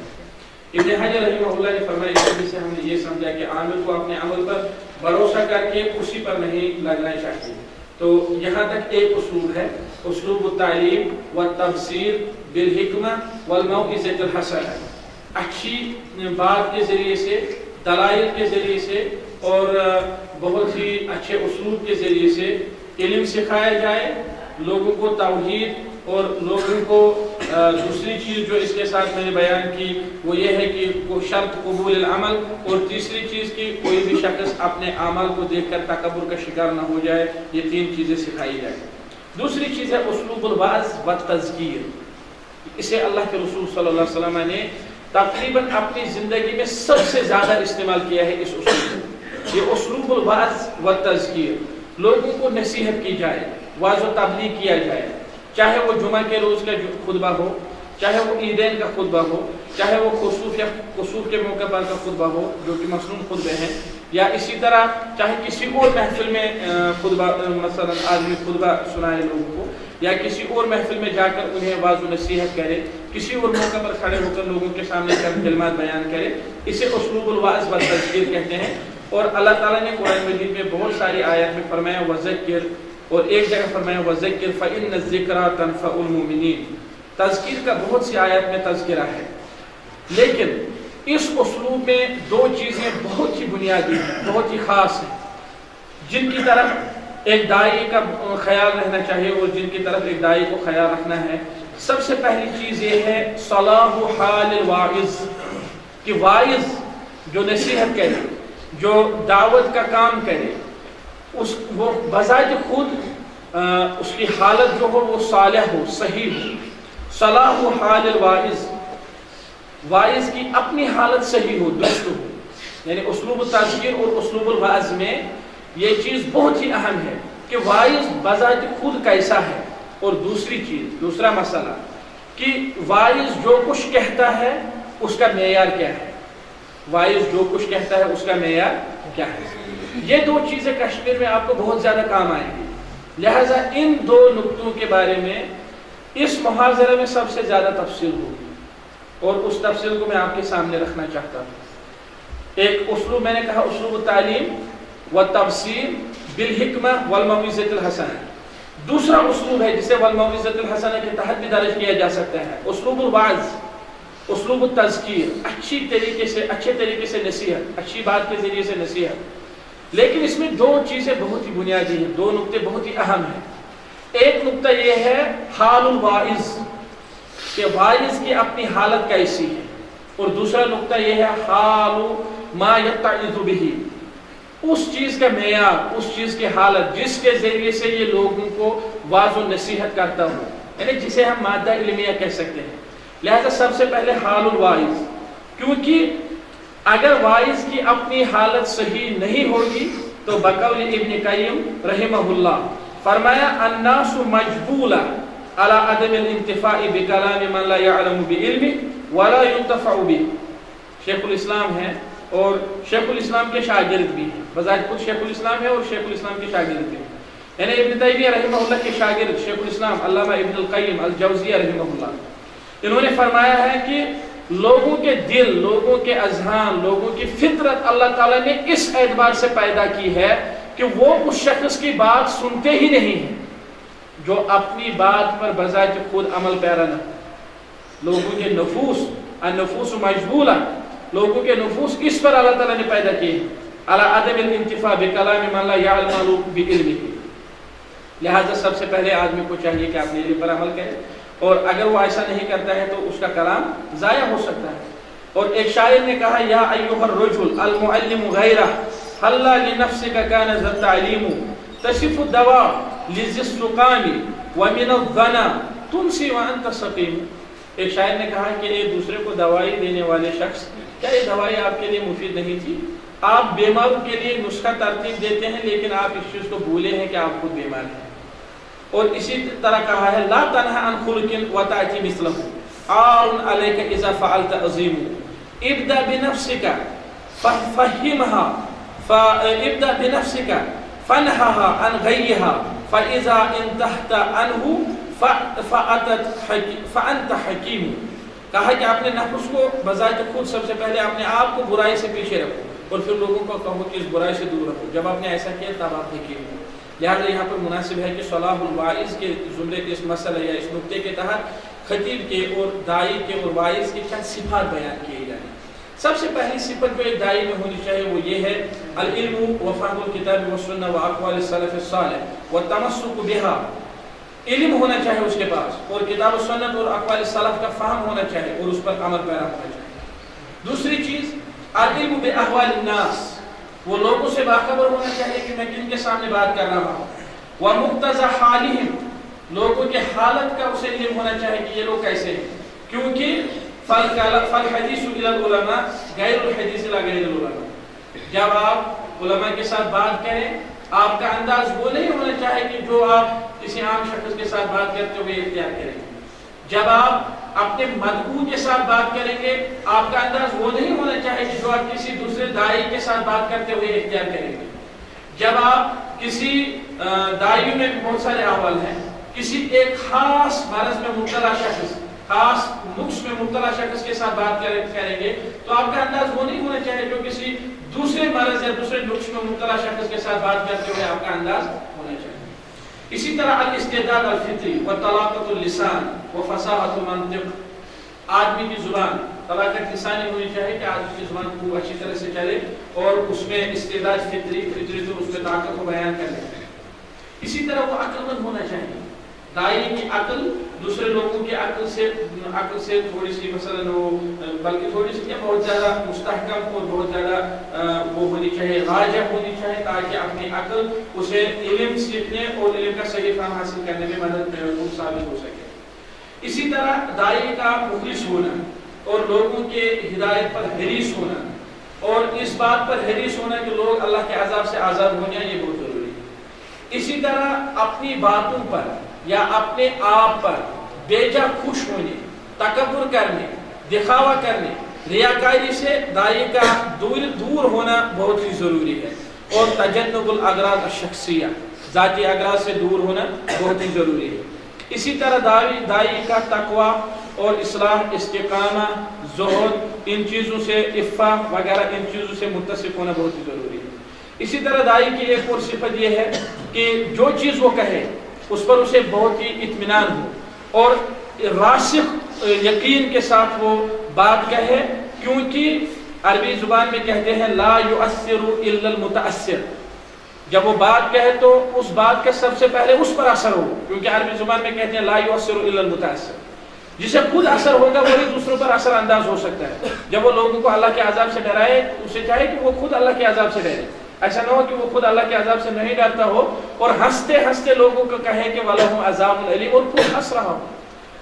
ابن حجر رحمہ اللہ نے فرمایا اس حدیث سے ہم نے یہ سمجھا کہ عامل کو اپنے عمل پر بھروسہ کر کے اسی پر نہیں لگنا چاہیے. تو یہاں تک ایک اسلوب ہے، اسلوب التعلیم والتبصیر بالحکمہ والموعظۃ الحسنہ، اچھی بات کے ذریعے سے، دلائل کے ذریعے سے اور بہت ہی اچھے اسلوب کے ذریعے سے علم سکھایا جائے، لوگوں کو توحید اور لوگوں کو دوسری چیز جو اس کے ساتھ میں نے بیان کی وہ یہ ہے کہ شرط قبول العمل، اور تیسری چیز کہ کوئی بھی شخص اپنے اعمال کو دیکھ کر تکبر کا شکار نہ ہو جائے. یہ تین چیزیں سکھائی جائیں. دوسری چیز ہے اسلوب الوعظ والتذکیر. اسے اللہ کے رسول صلی اللہ علیہ وسلم نے تقریباً اپنی زندگی میں سب سے زیادہ استعمال کیا ہے اس اسلوب کو. یہ اسلوب الوعظ والتذکیر، لوگوں کو نصیحت کی جائے، واعظ و تبلیغ کیا جائے، چاہے وہ جمعہ کے روز کا خطبہ ہو، چاہے وہ عیدین کا خطبہ ہو، چاہے وہ خسوف کے موقع پر کا خطبہ ہو جو کہ مصنون خطبے ہیں، یا اسی طرح چاہے کسی اور محفل میں خطبہ، مثلا آدمی خطبہ سنائے لوگوں کو، یا کسی اور محفل میں جا کر انہیں واعظ و نصیحت کرے، کسی اور موقع پر کھڑے ہو کر لوگوں کے سامنے چند کلمات بیان کرے. اسے اسلوب الوعظ والتذکیر کہتے ہیں. اور اللہ تعالیٰ نے قرآن مجید میں بہت ساری آیات میں فرمایا وذکر، اور ایک جگہ فرمایا وذکر فإن الذکریٰ تنفع المؤمنین. تذکیر کا بہت سی آیات میں تذکرہ ہے، لیکن اس اسلوب میں دو چیزیں بہت ہی بنیادی ہیں، بہت ہی خاص ہیں، جن کی طرف ایک داعی کا خیال رہنا چاہیے اور جن کی طرف ایک داعی کو خیال رکھنا ہے. سب سے پہلی چیز یہ ہے صلاح حال الواعظ، کہ واعظ جو نصیحت کرے، جو دعوت کا کام کرے، وہ بذات خود اس کی حالت جو ہو وہ صالح ہو، صحیح ہو. صلاح حال الواعظ، واعظ کی اپنی حالت صحیح ہو، درست ہو. یعنی اسلوب التذکیر اور اسلوب الوعظ میں یہ چیز بہت ہی اہم ہے کہ واعظ بذات خود کیسا ہے. اور دوسری چیز، دوسرا مسئلہ کہ واعظ جو کچھ کہتا ہے اس کا معیار کیا ہے. واعظ جو کچھ کہتا ہے اس کا معیار کیا ہے. یہ دو چیزیں کشمیر میں آپ کو بہت زیادہ کام آئیں گی. لہذا ان دو نقطوں کے بارے میں اس محاضرے میں سب سے زیادہ تفصیل ہوگی، اور اس تفصیل کو میں آپ کے سامنے رکھنا چاہتا ہوں. ایک اسلوب میں نے کہا اسلوب التعلیم والتبصیر بالحکمہ والموعظۃ الحسنہ. دوسرا اسلوب ہے جسے والموعظۃ الحسنہ کے تحت بھی درج کیا جا سکتا ہے اسلوب الوعظ، اسلوب التذکیر، اچھے طریقے سے نصیحت، اچھی بات کے ذریعے سے نصیحت. لیکن اس میں دو چیزیں بہت ہی بنیادی ہیں، دو نقطے بہت ہی اہم ہیں. ایک نقطہ یہ ہے حال الواعظ، کہ واعظ کی اپنی حالت کیسی ہے، اور دوسرا نقطہ یہ ہے حال ما یتعظ بہ، اس چیز کا معیار، اس چیز کی حالت جس کے ذریعے سے یہ لوگوں کو واعظ و نصیحت کرتا ہو، یعنی جسے ہم مادہ علمیہ کہہ سکتے ہیں. لہذا سب سے پہلے حال الواعظ، کیونکہ اگر واعظ کی اپنی حالت صحیح نہیں ہوگی تو بقول ابن قیم رحمہ اللہ فرمایا الناس مجبولہ علی عدم الانتفاع بکلام من لا يعلم بعلم ولا ينتفع به. شیخ الاسلام ہیں اور شیخ الاسلام کے شاگرد بھی ہیں، بذات خود شیخ الاسلام ہے اور شیخ الاسلام کے شاگرد بھی ہیں. یعنی ابن تیمیہ رحمہ اللہ کے شاگرد شیخ الاسلام علامہ ابن القیم الجوزیہ رحمہ اللہ، انہوں نے فرمایا ہے کہ لوگوں کے دل، لوگوں کے اذہان، لوگوں کی فطرت اللہ تعالیٰ نے اس اعتبار سے پیدا کی ہے کہ وہ اس شخص کی بات سنتے ہی نہیں ہیں جو اپنی بات پر بذات خود عمل پیرا نہ ہو. لوگوں کے نفوس، النفوس مجبولہ، لوگوں کے نفوس اس پر اللہ تعالیٰ نے پیدا کیے علی عدم الانتفاع بکلام من لا يعلم بعلمہ. لہذا سب سے پہلے آدمی کو چاہیے کہ اپنے علم پر عمل کرے، اور اگر وہ ایسا نہیں کرتا ہے تو اس کا کلام ضائع ہو سکتا ہے. اور ایک شاعر نے کہا یا ایھا الرجل المعلم غیرہ حلا لنفسک کان ذا التعلیم تصف الدواء لذی السقام ومن الظنا تمسی وانت سقیم. ایک شاعر نے کہا کہ ایک دوسرے کو دوائی دینے والے شخص، کیا یہ دوائی آپ کے لیے مفید نہیں تھی؟ آپ بیماروں کے لیے نسخہ ترتیب دیتے ہیں لیکن آپ اس چیز کو بھولے ہیں کہ آپ خود بیمار ہیں. اور اسی طرح کہا ہے لا تنہا عن خلق وتأتی مثلہ عار علیک اذا فعلت عظیم. ابدأ بنفسک ففہمها ابدأ بنفسک فانہها عن غیها فاذا انتہت عنہ فأنت حکیم. کہا کہ اپنے نفس کو بذات خود سب سے پہلے اپنے آپ کو برائی سے پیچھے رکھو اور پھر لوگوں کو کہو کہ اس برائی سے دور رکھو. جب آپ نے ایسا کیا تب آپ حکیم ہو. لہٰذا یہاں پر مناسب ہے کہ صلاح الواعظ کے زمرے کے اس مسئلہ یا اس نقطے کے تحت خطیب کے اور داعی کے اور واعظ کے چند صفات بیان کیے جائیں. سب سے پہلی صفت جو ایک داعی میں ہونی چاہیے وہ یہ ہے العلم وفهم الکتاب والسنہ واقوال السلف الصالح والتمسک بها. علم ہونا چاہیے اس کے پاس اور کتاب و سنت اور اقوال السلف کا فہم ہونا چاہیے اور اس پر عمل پیرا ہونا چاہیے. دوسری چیز العلم باحوال الناس، وہ لوگوں سے باخبر ہونا چاہیے کہ میں کن کے سامنے بات کر رہا ہوں. ومقتضى حالهم، لوگوں کے حالت کا اسے علم ہونا چاہیے کہ یہ لوگ کیسے ہیں، کیونکہ فالحدیث الى العلماء غیر الحدیث الى غیر العلماء. جب آپ علماء کے ساتھ بات کریں آپ کا انداز وہ نہیں ہونا چاہیے کہ جو آپ کسی عام شخص کے ساتھ بات کرتے ہوئے اختیار کریں گے. جب آپ اپنے مدعو کے ساتھ بات کریں گے آپ کا انداز وہ نہیں ہونا چاہیے کہ جو آپ کسی دوسرے داعی کے ساتھ بات کرتے ہوئے اختیار کریں گے. جب آپ کسی داعی میں بہت سارے احوال ہیں، کسی ایک خاص مرض میں مبتلا شخص، خاص نقص میں مبتلا شخص کے ساتھ بات کریں گے تو آپ کا انداز وہ نہیں ہونا چاہیے جو کسی دوسرے مرض یا دوسرے نقص میں مبتلا شخص کے ساتھ بات کرتے ہوئے آپ کا انداز ہونا چاہیے. اسی طرح الاستعداد الفطری وطلاقت اللسان وفصاحت المنطق، آدمی کی زبان طلاقت لسانی ہونی چاہیے کہ آدمی کی زبان خوب اچھی طرح سے چلے اور اس میں استعداد فطری تو اس میں طاقت کو بیان کر لے. اسی طرح وہ عقل مند ہونا چاہیے. داعی کی عقل دوسرے لوگوں کی عقل سے تھوڑی سی مثلا وہ بلکہ تھوڑی سی بہت زیادہ مستحکم اور بہت زیادہ وہ ہونی چاہیے، راجع ہونی چاہیے تاکہ اپنی عقل اسے علم سیکھنے اور علم کا صحیح فہم حاصل کرنے میں مدد ثابت ہو سکے. اسی طرح داعی کا مخلص ہونا اور لوگوں کے ہدایت پر حریص ہونا اور اس بات پر حریص ہونا کہ لوگ اللہ کے عذاب سے آزاد ہو جائیں، یہ بہت ضروری ہے. اسی طرح اپنی باتوں پر یا اپنے آپ پر بیجا خوش ہونے، تکبر کرنے، دکھاوا کرنے، ریاکاری سے داعی کا دور ہونا بہت ہی ضروری ہے. اور تجنب الاغراض الشخصیہ، ذاتی اغراض سے دور ہونا بہت ہی ضروری ہے. اسی طرح داعی کا تقوی اور اصلاح، استقامہ، زہد، ان چیزوں سے عفت وغیرہ ان چیزوں سے متصف ہونا بہت ہی ضروری ہے. اسی طرح داعی کی ایک اور صفت یہ ہے کہ جو چیز وہ کہے اس پر اسے بہت ہی اطمینان ہو اور راسخ یقین کے ساتھ وہ بات کہے، کیونکہ عربی زبان میں کہتے ہیں لا یؤثر الا المتاثر. جب وہ بات کہے تو اس بات کا سب سے پہلے اس پر اثر ہو، کیونکہ عربی زبان میں کہتے ہیں لا یؤثر الا المتاثر. جسے خود اثر ہوگا وہی دوسروں پر اثر انداز ہو سکتا ہے. جب وہ لوگوں کو اللہ کے عذاب سے ڈرائے اسے چاہے کہ وہ خود اللہ کے عذاب سے ڈرے. ایسا نہ ہو کہ وہ خود اللہ کے عذاب سے نہیں ڈرتا ہو اور ہنستے ہنستے لوگوں کو کہے کہ وَلَهُمْ عَذَابٌ أَلِيمٌ اور خود ہنس رہا ہو.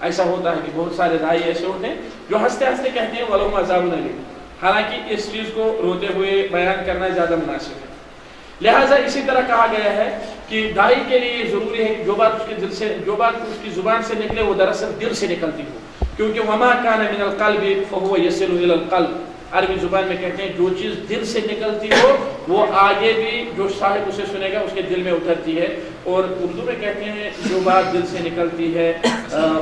ایسا ہوتا ہے کہ بہت سارے داعی ایسے ہوتے ہیں جو ہنستے ہنستے کہتے ہیں وَلَهُمْ عَذَابٌ أَلِيمٌ، حالانکہ اس چیز کو روتے ہوئے بیان کرنا زیادہ مناسب ہے. لہٰذا اسی طرح کہا گیا ہے کہ داعی کے لیے یہ ضروری ہے کہ جو بات اس کی زبان سے نکلے وہ دراصل دل سے نکلتی ہو، کیونکہ وَمَا كَانَ مِنَ الْقَلْبِ فَهُوَ يَصِلُ إِلَى الْقَلْبِ. عربی زبان میں کہتے ہیں جو چیز دل سے نکلتی ہو وہ آگے بھی جو صاحب اسے سنے گا اس کے دل میں اترتی ہے. اور اردو میں کہتے ہیں جو بات دل سے نکلتی ہے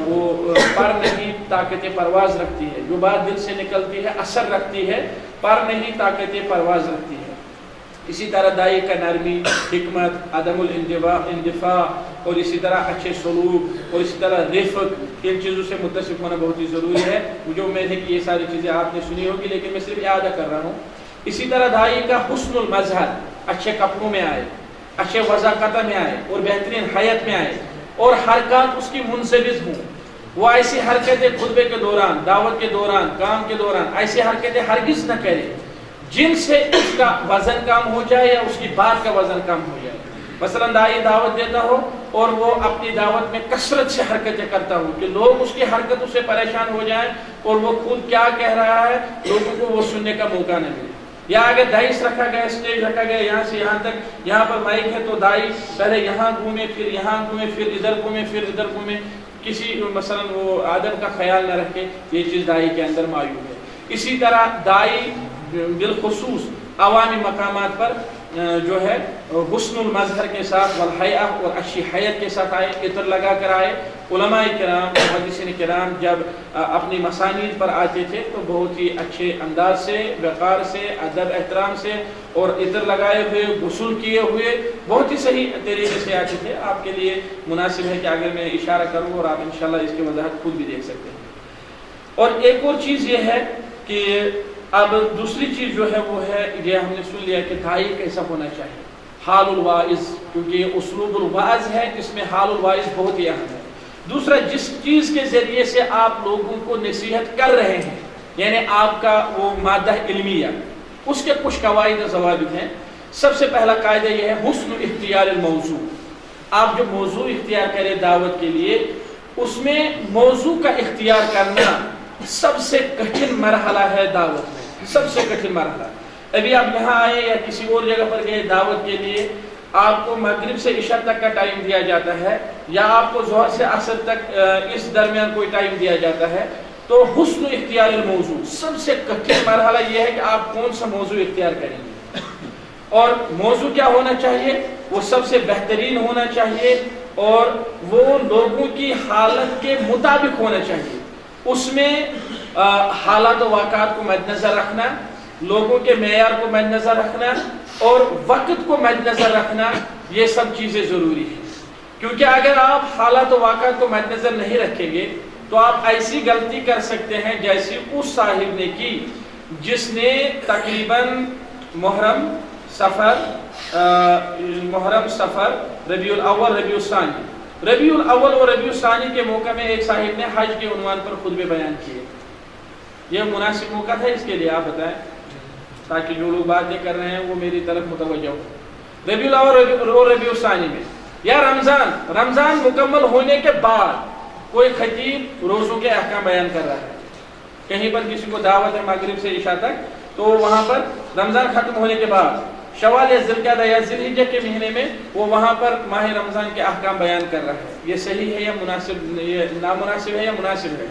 وہ پر نہیں طاقت پرواز رکھتی ہے. جو بات دل سے نکلتی ہے اثر رکھتی ہے، پر نہیں طاقت پرواز رکھتی ہے. اسی طرح داعی کا نرمی، حکمت، عدم الاندفاع اور اسی طرح اچھے سلوک اور اسی طرح رفق، ان چیزوں سے متصف ہونا بہت ہی ضروری ہے. مجھے امید ہے کہ یہ ساری چیزیں آپ نے سنی ہوگی لیکن میں صرف اعادہ کر رہا ہوں. اسی طرح داعی کا حسن المظہر، اچھے کپڑوں میں آئے، اچھے وضاقت میں آئے اور بہترین حیت میں آئے اور حرکات اس کی منضبط ہوں. وہ ایسی حرکتیں خطبے کے دوران، دعوت کے دوران، کام کے دوران ایسی حرکتیں ہرگز نہ کرے جن سے اس کا وزن کم ہو جائے یا اس کی بات کا وزن کم ہو جائے. مثلا داعی دعوت دیتا ہو اور وہ اپنی دعوت میں کثرت سے حرکتیں کرتا ہو کہ لوگ اس کی حرکتوں سے پریشان ہو جائیں اور وہ خود کیا کہہ رہا ہے لوگوں کو وہ سننے کا موقع نہ ملے. یا اگر داعش رکھا گیا، اسٹیج رکھا گیا یہاں سے یہاں تک، یہاں پر مائک ہے تو داعی پہلے یہاں گھومے پھر یہاں گھومے پھر ادھر گھومے پھر ادھر گھومے، کسی مثلا وہ آدم کا خیال نہ رکھے، یہ چیز داعی کے اندر معیوب ہے. اسی طرح داعی بالخصوص عوامی مقامات پر جو ہے حسن المظہر کے ساتھ والحیاء اور اچھی حیت کے ساتھ آئے، عطر لگا کر آئے۔ علماء کرام محدثین کرام جب اپنی مسانید پر آتے تھے تو بہت ہی اچھے انداز سے، وقار سے، ادب احترام سے اور عطر لگائے ہوئے، غسل کیے ہوئے بہت ہی صحیح طریقے سے آتے تھے۔ آپ کے لیے مناسب ہے کہ اگر میں اشارہ کروں اور آپ انشاءاللہ اس کی وضاحت خود بھی دیکھ سکتے ہیں۔ اور ایک اور چیز یہ ہے کہ اب دوسری چیز جو ہے وہ ہے، یہ ہم نے سن لیا کہ داعی کیسا ہونا چاہیے، حال الواعظ، کیونکہ یہ اسلوب الواعظ ہے، اس میں حال الواعظ بہت ہی اہم ہے۔ دوسرا، جس چیز کے ذریعے سے آپ لوگوں کو نصیحت کر رہے ہیں، یعنی آپ کا وہ مادہ علمیہ، اس کے کچھ قواعد و ضوابط ہیں۔ سب سے پہلا قاعدہ یہ ہے حسن اختیار الموضوع۔ آپ جو موضوع اختیار کریں دعوت کے لیے، اس میں موضوع کا اختیار کرنا سب سے کٹھن مرحلہ ہے دعوت میں، سب سے کٹھن مرحلہ۔ ابھی آپ یہاں آئے یا کسی اور جگہ پر گئے دعوت کے لیے، آپ کو مغرب سے عشاء تک کا ٹائم دیا جاتا ہے یا آپ کو ظہر سے عصر تک اس درمیان کوئی ٹائم دیا جاتا ہے، تو حسن اختیار الموضوع، سب سے کٹھن مرحلہ یہ ہے کہ آپ کون سا موضوع اختیار کریں گے، اور موضوع کیا ہونا چاہیے، وہ سب سے بہترین ہونا چاہیے اور وہ لوگوں کی حالت کے مطابق ہونا چاہیے۔ اس میں حالات و واقعات کو مد نظر رکھنا، لوگوں کے معیار کو مد نظر رکھنا اور وقت کو مد نظر رکھنا، یہ سب چیزیں ضروری ہیں۔ کیونکہ اگر آپ حالات و واقعات کو مد نظر نہیں رکھیں گے تو آپ ایسی غلطی کر سکتے ہیں جیسی اس صاحب نے کی جس نے تقریباً محرم، صفر، ربیع الاول، ربیع الثانی، ربیع الاول اور ربیع الثانی کے موقع میں ایک صاحب نے حج کے عنوان پر خطبے بیان کیے۔ یہ مناسب موقع تھا اس کے لیے، آپ بتائیں، تاکہ جو لوگ باتیں کر رہے ہیں وہ میری طرف متوجہ ہو۔ ربیع الاول اور ربیع الثانی میں یا رمضان مکمل ہونے کے بعد کوئی خطیب روزوں کے احکام بیان کر رہا ہے، کہیں پر کسی کو دعوت ہے مغرب سے عشاء تک، تو وہاں پر رمضان ختم ہونے کے بعد شوال یا ذوالقعدہ یا ذوالحجہ کے مہینے میں وہ وہاں پر ماہ رمضان کے احکام بیان کر رہا ہے۔ یہ صحیح ہے یا مناسب، یہ نامناسب ہے یا مناسب ہے؟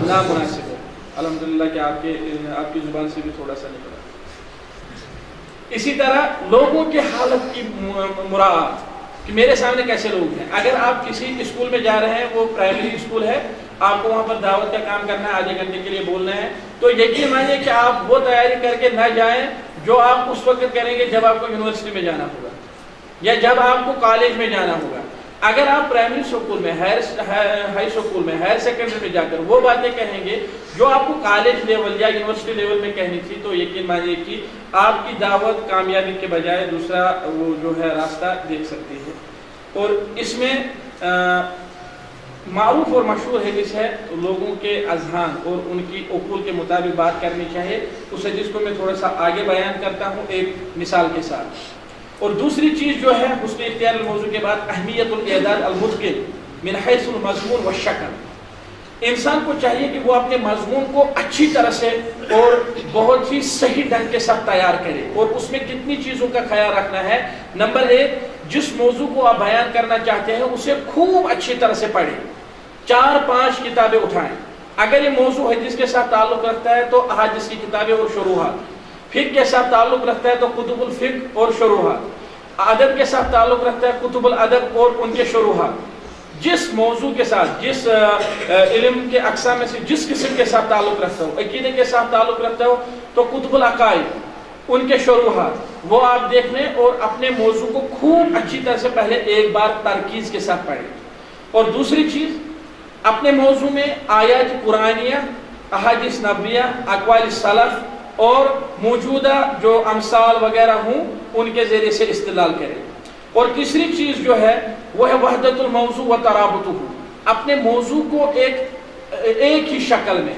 نامناسب ہے۔ الحمدللہ کہ آپ کی زبان سے بھی تھوڑا سا نکلا۔ اسی طرح لوگوں کی حالت کی مراعات، کہ میرے سامنے کیسے لوگ ہیں۔ اگر آپ کسی اسکول میں جا رہے ہیں، وہ پرائمری اسکول ہے، آپ کو وہاں پر دعوت کا کام کرنا ہے، آدھے گھنٹے کے لیے بولنا ہے، تو یقین مانیے کہ آپ وہ تیاری کر کے نہ جائیں جو آپ اس وقت کریں گے جب آپ کو یونیورسٹی میں جانا ہوگا یا جب آپ کو کالج میں جانا ہوگا۔ اگر آپ پرائمری اسکول میں، ہائی اسکول میں، ہائر سیکنڈری میں جا کر وہ باتیں کہیں گے جو آپ کو کالج لیول یا یونیورسٹی لیول میں کہنی تھی، تو یقین مانیے کہ آپ کی دعوت کامیابی کے بجائے دوسرا وہ جو ہے راستہ دیکھ سکتی ہے۔ اور اس میں معروف اور مشہور حدیث ہے، لوگوں کے اذہان اور ان کی عقول کے مطابق بات کرنی چاہیے۔ اس حدیث کو میں تھوڑا سا آگے بیان کرتا ہوں ایک مثال کے ساتھ۔ اور دوسری چیز جو ہے حسن اختیار الموضوع کے بعد اہمیت الاعداد المتقن من حیث المضمون والشکل۔ انسان کو چاہیے کہ وہ اپنے مضمون کو اچھی طرح سے اور بہت ہی صحیح ڈھنگ کے ساتھ تیار کرے، اور اس میں کتنی چیزوں کا خیال رکھنا ہے۔ نمبر ایک، جس موضوع کو آپ بیان کرنا چاہتے ہیں اسے خوب اچھی طرح سے پڑھیں، 4-5 کتابیں اٹھائیں۔ اگر یہ موضوع حدیث کے ساتھ تعلق رکھتا ہے تو احادیث کی کتابیں اور شروحات، فقہ کے ساتھ تعلق رکھتا ہے تو کتب الفقہ اور شروحات، ادب کے ساتھ تعلق رکھتا ہے کتب الادب اور ان کے شروحات۔ جس موضوع کے ساتھ، جس علم کے اقسام میں سے جس قسم کے ساتھ تعلق رکھتا ہو، عقیدے کے ساتھ تعلق رکھتا ہو تو کتب العقائد، ان کے شروحات وہ آپ دیکھ لیں اور اپنے موضوع کو خوب اچھی طرح سے پہلے ایک بار ترکیز کے ساتھ پڑھیں۔ اور دوسری چیز، اپنے موضوع میں آیات قرآنیہ، احادیث نبویہ، اقوال سلف اور موجودہ جو امثال وغیرہ ہوں ان کے ذریعے سے استدلال کریں۔ اور تیسری چیز جو ہے وہ ہے وحدت الموضوع و ترابطہ، اپنے موضوع کو ایک ہی شکل میں،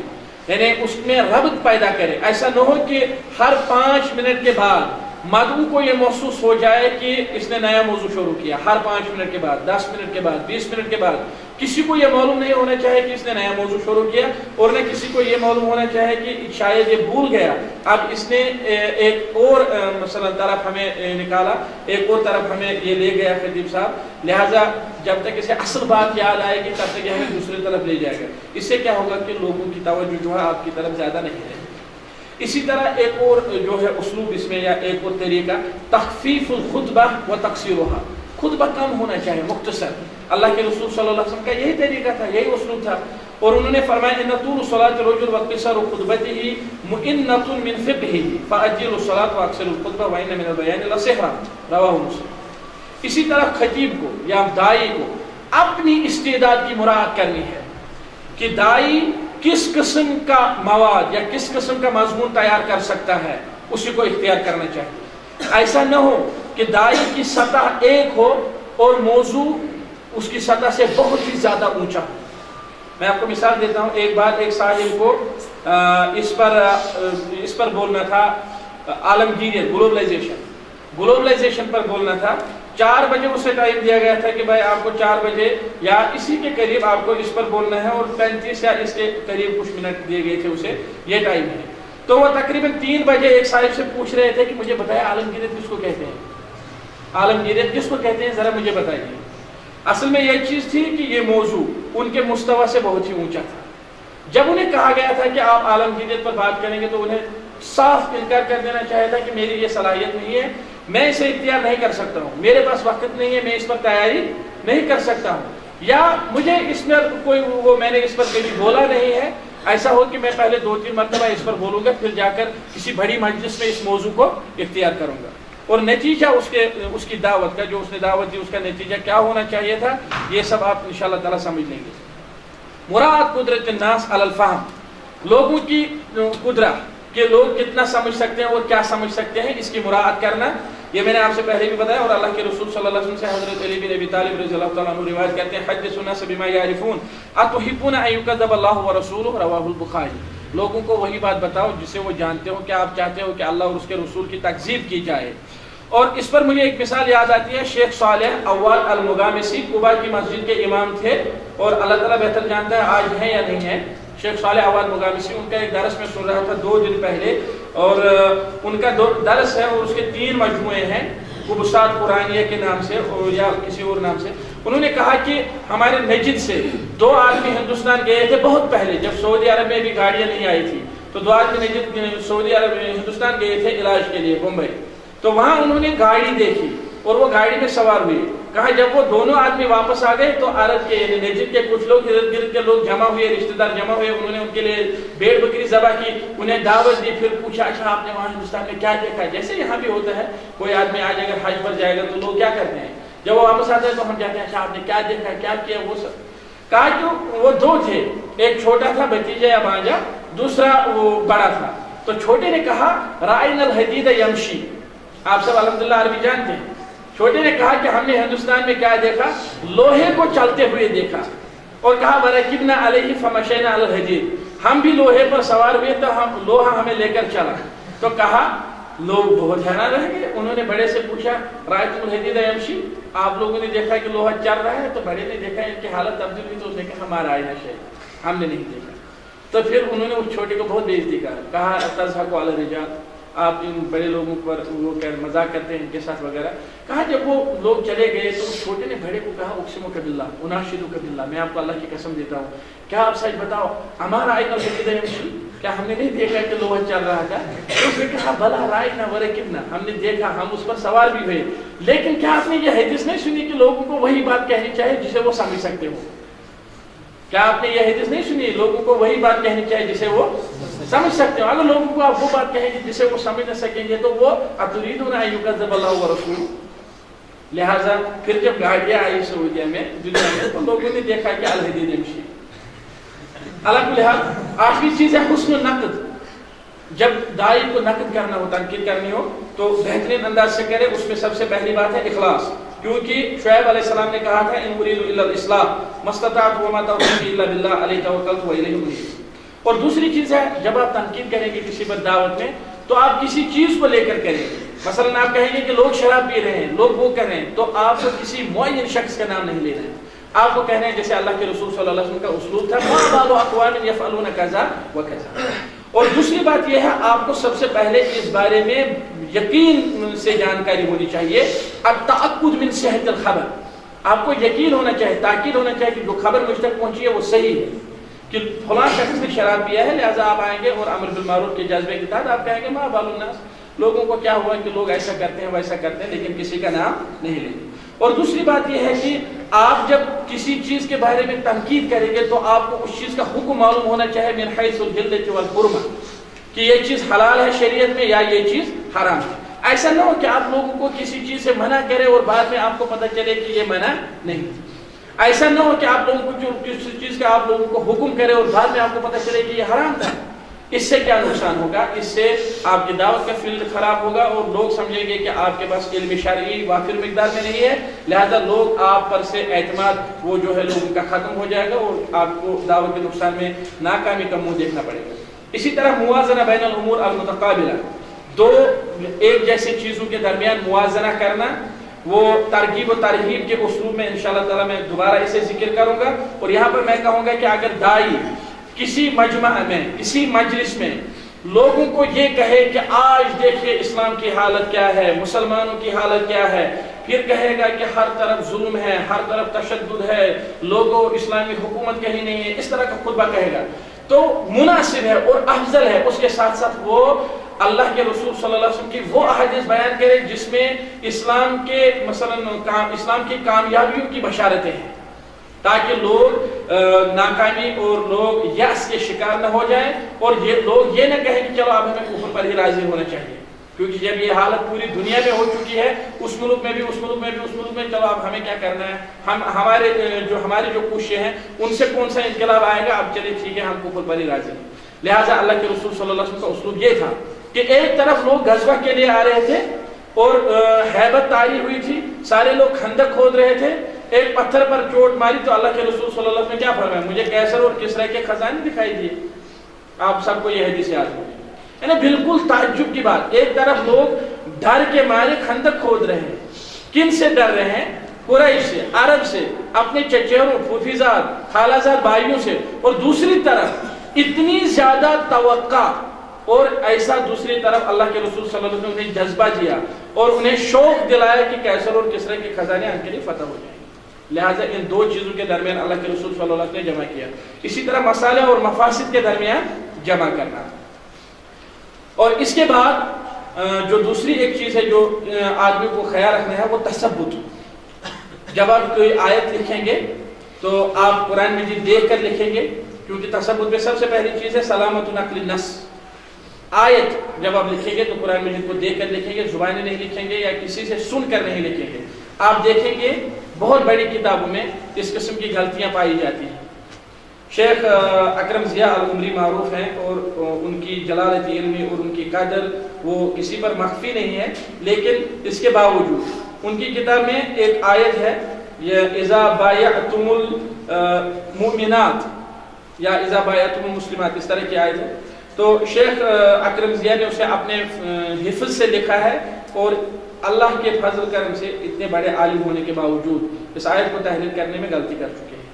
یعنی اس میں ربط پیدا کرے۔ ایسا نہ ہو کہ ہر 5 منٹ کے بعد مدعو کو یہ محسوس ہو جائے کہ اس نے نیا موضوع شروع کیا، ہر 5 منٹ کے بعد، 10 منٹ کے بعد، 20 منٹ کے بعد کسی کو یہ معلوم نہیں ہونا چاہے کہ اس نے نیا موضوع شروع کیا، اور نہ کسی کو یہ معلوم ہونا چاہے کہ شاید یہ بھول گیا، اب اس نے ایک اور مثلا طرف ہمیں نکالا، ایک اور طرف ہمیں یہ لے گیا خطیب صاحب، لہٰذا جب تک اسے اصل بات یاد آئے گی تب تک یہ ہمیں دوسری طرف لے جائے گا۔ اس سے کیا ہوگا کہ لوگوں کی توجہ جو ہے آپ کی طرف زیادہ نہیں رہے گی۔ اسی طرح ایک اور جو ہے اسلوب اس میں یا ایک اور طریقہ تخفیف الخطبہ و تقصیرها، خطبہ کم ہونا چاہیے، مختصر. اللہ کے رسول صلی اللہ علیہ وسلم کا یہی طریقہ تھا، یہی اسلوب تھا. اور انہوں نے فرمایا ان طول صلاۃ الرجل وقصر خطبته مئنۃ من فقهه فاجلوا الصلاۃ واقصروا الخطبہ وان من البیان لسحرا، رواه مسلم. اسی طرح خطیب کو یا داعی کو اپنی استعداد کی مراعات کرنی ہے کہ داعی کس قسم کا مواد یا کس قسم کا مضمون تیار کر سکتا ہے، اسی کو اختیار کرنا چاہیے. ایسا نہ ہو کہ داعی کی سطح ایک ہو اور موضوع اس کی سطح سے بہت ہی زیادہ اونچا ہو. میں آپ کو مثال دیتا ہوں. ایک بار ایک صاحب کو اس پر بولنا تھا، عالمگیریت، گلوبلائزیشن پر بولنا تھا. 4 بجے اسے ٹائم دیا گیا تھا کہ بھائی آپ کو 4 بجے یا اسی کے قریب آپ کو اس پر بولنا ہے، اور 35 یا اس کے قریب کچھ منٹ دیے گئے تھے اسے، یہ ٹائم ہے. تو وہ تقریباً 3 بجے ایک صاحب سے پوچھ رہے تھے کہ مجھے بتائیں عالمگیریت کس کو کہتے ہیں، عالمگیریت کس کو کہتے ہیں، ذرا مجھے بتائیے. اصل میں یہ چیز تھی کہ یہ موضوع ان کے مستوی سے بہت ہی اونچا تھا. جب انہیں کہا گیا تھا کہ آپ عالمگیریت پر بات کریں گے تو انہیں صاف انکار کر دینا چاہیے تھا کہ میری یہ صلاحیت نہیں ہے، میں اسے اختیار نہیں کر سکتا ہوں، میرے پاس وقت نہیں ہے، میں اس پر تیاری نہیں کر سکتا ہوں، یا مجھے اس میں کوئی میں نے اس پر کبھی بولا نہیں ہے. ایسا ہو کہ میں پہلے 2-3 مرتبہ اس پر بولوں گا، پھر جا کر کسی بڑی مجلس میں اس موضوع کو اختیار کروں گا. اور نتیجہ اس کی دعوت کا، جو اس نے دعوت دی، اس کا نتیجہ کیا ہونا چاہیے تھا، یہ سب آپ انشاءاللہ تعالی سمجھ لیں گے. مراعات قدرت الناس علی الفہم، لوگوں کی قدرت کہ لوگ کتنا سمجھ سکتے ہیں اور کیا سمجھ سکتے ہیں، اس کی مراعات کرنا. یہ میں نے آپ سے پہلے بھی بتایا، اور اللہ کے رسول صلی اللہ علیہ وسلم سے حضرت علی بن ابی طالب رضی اللہ تعالیٰ عنہ روایت کرتے ہیں حدثوا الناس بما يعرفون اتحبون ان يكذب الله ورسوله، رواه البخاری. لوگوں کو وہی بات بتاؤ جسے وہ جانتے ہو، کہ آپ چاہتے ہو کہ اللہ اور اس کے رسول کی تکذیب کی جائے. اور اس پر مجھے ایک مثال یاد آتی ہے. شیخ صالح اول المغامسی قباء کی مسجد کے امام تھے، اور اللہ تعالیٰ بہتر جانتا ہے آج ہیں یا نہیں ہیں. شیخ صالح اول مغامسی، ان کا ایک درس میں سن رہا تھا 2 دن پہلے، اور ان کا درس ہے اور اس کے 3 مجموعے ہیں قبصات قرآنیہ کے نام سے اور یا کسی اور نام سے. انہوں نے کہا کہ ہمارے نجد سے 2 آدمی ہندوستان گئے تھے بہت پہلے، جب سعودی عرب میں بھی گاڑیاں نہیں آئی تھی، تو 2 آدمی نجد سعودی عرب ہندوستان گئے تھے علاج کے لیے بمبئی. تو وہاں انہوں نے گاڑی دیکھی اور وہ گاڑی میں سوار ہوئے. کہا جب وہ دونوں آدمی واپس آ گئے تو عرب کے یعنی نجد کے کچھ لوگ، ارد گرد کے لوگ جمع ہوئے، رشتہ دار جمع ہوئے. انہوں نے ان کے لیے بھیڑ بکری ذبح کی، انہیں دعوت دی، پھر پوچھا اچھا آپ نے وہاں ہندوستان میں کیا دیکھا. جیسے یہاں بھی ہوتا ہے، کوئی آدمی آج اگر حج پر جائے گا تو لوگ کیا کرتے ہیں، جب وہ واپس آتے ہیں تو ہم کہتے ہیں اچھا آپ نے کیا دیکھا، کیا کیا، وہ سب. کہا کہ وہ 2 تھے، ایک چھوٹا تھا بھتیجا یا بھانجا، دوسرا وہ بڑا تھا. تو چھوٹے نے کہا رائنا الحدید یمشی، آپ سب الحمدللہ عربی جانتے ہیں. چھوٹے نے کہا کہ ہم نے ہندوستان میں کیا دیکھا، لوہے کو چلتے ہوئے دیکھا. اور کہا ورکبنا علیہ فمشینا علی الحدید، ہم بھی لوہے پر سوار ہوئے تو ہم لوہا ہمیں لے کر چلا. تو کہا لوگ بہت حیران رہ گئے. انہوں نے بڑے سے پوچھا رائتم الحدید یمشی، آپ لوگوں نے دیکھا کہ لوہا چل رہا ہے؟ تو بڑے نے دیکھا ان کی حالت تبدیل ہوئی تو اس نے کہا ہمارا آئینہ شاید ہم نے نہیں دیکھا. تو پھر انہوں نے اس چھوٹے کو بہت بے عزتی کہا تضحک علی الرجال، آپ ان بڑے لوگوں پر وہ مذاق کرتے ہیں ان کے ساتھ وغیرہ. کہا جب وہ لوگ چلے گئے تو چھوٹے نے بڑے کو کہا اقسمک باللہ اناشدک باللہ، میں آپ کو اللہ کی قسم دیتا ہوں، کیا آپ سچ بتاؤ ہمارا آئینہ الحدید یمشی، کیا ہم نے نہیں دیکھا کہ لوہا چل رہا تھا؟ اس نے کہا بلا رائنا ورکبنا، ہم نے دیکھا، ہم اس پر سوار بھی ہوئے. لیکن کیا آپ نے یہ حدیث نہیں سنی کہ لوگوں کو وہی بات کہنی چاہیے جسے وہ سمجھ سکتے ہو؟ کیا آپ نے یہ حدیث نہیں سنی، لوگوں کو وہی بات کہنی چاہیے جسے وہ سمجھ سکتے ہو؟ اگر لوگوں کو آپ وہ بات کہیں گے جسے وہ سمجھ نہ سکیں گے تو وہ اتریدون ان یکذب اللہ ورسولہ. لہٰذا پھر جب گاڑیاں آئی سعودیہ میں، دنیا میں، تو لوگوں نے دیکھا کہ الحدید یمشی. اللہ کو لحاظ آخری چیز ہے حسن النقد. جب داعی کو نقد کرنا ہو، تنقید کرنی ہو تو بہترین انداز سے کرے. اس میں سب سے پہلی بات ہے اخلاص، کیونکہ شعیب علیہ السلام نے کہا تھا ان اريد الا الاصلاح ما استطعت وما توفيقي الا بالله عليه توکلت والیہ انیب. اور دوسری چیز ہے جب آپ تنقید کریں گے کسی پر دعوت میں تو آپ کسی چیز کو لے کر کریں. مثلا آپ کہیں گے کہ لوگ شراب پی رہے ہیں، لوگ وہ کر رہے ہیں، تو آپ کو کسی معین شخص کا نام نہیں لینا ہے. آپ کو کہنا ہے جیسے اللہ کے رسول صلی اللہ علیہ وسلم کا اسلوب تھا ما بال اقوام یفعلون کذا وکذا. اور دوسری بات یہ ہے آپ کو سب سے پہلے اس بارے میں یقین سے جانکاری ہونی چاہیے. التأکد من صحت الخبر، آپ کو یقین ہونا چاہیے، تاکید ہونا چاہیے کہ جو خبر مجھ تک پہنچی ہے وہ صحیح ہے. کہ فلاں شخص نے شراب پیا ہے لہٰذا آپ آئیں گے اور امر بالمعروف کے جذبے کے تحت آپ کہیں گے ما بال الناس، لوگوں کو کیا ہوا کہ لوگ ایسا کرتے ہیں ویسا کرتے ہیں، لیکن کسی کا نام نہیں لیں گے۔ اور دوسری بات یہ ہے کہ آپ جب کسی چیز کے بارے میں تنقید کریں گے تو آپ کو اس چیز کا حکم معلوم ہونا چاہے من حیث الحلۃ والحرمہ، کہ یہ چیز حلال ہے شریعت میں یا یہ چیز حرام ہے۔ ایسا نہ ہو کہ آپ لوگوں کو کسی چیز سے منع کریں اور بعد میں آپ کو پتہ چلے کہ یہ منع نہیں۔ ایسا نہ ہو کہ آپ لوگوں کو کسی چیز کا آپ لوگوں کو حکم کرے اور بعد میں آپ کو پتہ چلے کہ یہ حرام تھا۔ اس سے کیا نقصان ہوگا؟ اس سے آپ کی دعوت کا فیلڈ خراب ہوگا اور لوگ سمجھیں گے کہ آپ کے پاس علم شرعی وافر مقدار میں نہیں ہے، لہذا لوگ آپ پر سے اعتماد وہ جو ہے لوگوں کا ختم ہو جائے گا اور آپ کو دعوت کے نقصان میں ناکامی کا منہ دیکھنا پڑے گا۔ اسی طرح موازنہ بین الامور المتقابلہ، دو ایک جیسی چیزوں کے درمیان موازنہ کرنا، وہ ترغیب و ترہیب کے اسلوب میں انشاءاللہ تعالی میں دوبارہ اسے ذکر کروں گا۔ اور یہاں پر میں کہوں گا کہ اگر داعی کسی مجمع میں کسی مجلس میں لوگوں کو یہ کہے کہ آج دیکھیے اسلام کی حالت کیا ہے، مسلمانوں کی حالت کیا ہے، پھر کہے گا کہ ہر طرف ظلم ہے، ہر طرف تشدد ہے، لوگوں اسلامی حکومت کہیں نہیں ہے، اس طرح کا خطبہ کہے گا تو مناسب ہے اور افضل ہے اس کے ساتھ ساتھ وہ اللہ کے رسول صلی اللہ علیہ وسلم کی وہ احادیث بیان کرے جس میں اسلام کے مثلا اسلام کی کامیابیوں کی بشارتیں ہیں، تاکہ لوگ ناکامی اور لوگ یأس کے شکار نہ ہو جائیں اور یہ لوگ یہ نہ کہیں کہ چلو اب ہمیں کفر پر ہی راضی ہونا چاہیے، کیونکہ جب یہ حالت پوری دنیا میں ہو چکی ہے، اس ملک میں بھی اس ملک میں بھی اس ملک میں، چلو اب ہمیں کیا کرنا ہے، ہماری جو کوششیں ہیں ان سے کون سا انقلاب آئے گا، اب چلے ٹھیک ہے ہم کفر پر ہی راضی ہیں۔ لہٰذا اللہ کے رسول صلی اللہ علیہ وسلم کا اسلوب یہ تھا کہ ایک طرف لوگ غزوہ کے لیے آ رہے تھے اور ہیبت طاری ہوئی تھی، سارے لوگ خندق کھود رہے تھے، ایک پتھر پر چوٹ ماری تو اللہ کے رسول صلی اللہ علیہ وسلم نے کیا فرمایا، مجھے کیسر اور کسرا کے خزانے دکھائی دیے۔ آپ سب کو یہ حدیث یاد ہوگی، یعنی بالکل تعجب کی بات، ایک طرف لوگ ڈر کے مارے خندق کھود رہے ہیں، کن سے ڈر رہے ہیں؟ قریش سے، عرب سے، اپنے چچیروں پھوپھیزاد خالہ زاد بھائیوں سے، اور دوسری طرف اتنی زیادہ توقع اور ایسا دوسری طرف اللہ کے رسول صلی اللہ علیہ وسلم نے جذبہ دیا اور انہیں شوق دلایا کہ کیسر اور کسرا کے خزانے ان کے لیے فتح ہو جائیں۔ لہٰذا ان دو چیزوں کے درمیان اللہ کے رسول صلی اللہ علیہ وسلم نے جمع کیا۔ اسی طرح مصالح اور مفاسد کے درمیان جمع کرنا۔ اور اس کے بعد جو دوسری ایک چیز ہے جو آدمی کو خیال رکھنا ہے وہ تثبت۔ جب آپ کوئی آیت لکھیں گے تو آپ قرآن مجید دیکھ کر لکھیں گے، کیونکہ تثبت میں سب سے پہلی چیز ہے سلامت نقل النص۔ آیت جب آپ لکھیں گے تو قرآن مجید کو دیکھ کر لکھیں گے، زبانی نہیں لکھیں گے یا کسی سے سن کر نہیں لکھیں گے۔ آپ دیکھیں گے بہت بڑی کتابوں میں اس قسم کی غلطیاں پائی جاتی ہیں۔ شیخ اکرم ضیاء العمری معروف ہیں اور ان کی جلالت علمی اور ان کی قدر وہ کسی پر مخفی نہیں ہے، لیکن اس کے باوجود ان کی کتاب میں ایک آیت ہے، یہ اذا بایعتم المؤمنات یا اذا بایعتم المسلمات، اس طرح کی آیت ہے۔ تو شیخ اکرم ضیاء نے اسے اپنے حفظ سے لکھا ہے اور اللہ کے فضل کرم سے اتنے بڑے عالم ہونے کے باوجود اس آیت کو تحریر کرنے میں غلطی کر چکے ہیں۔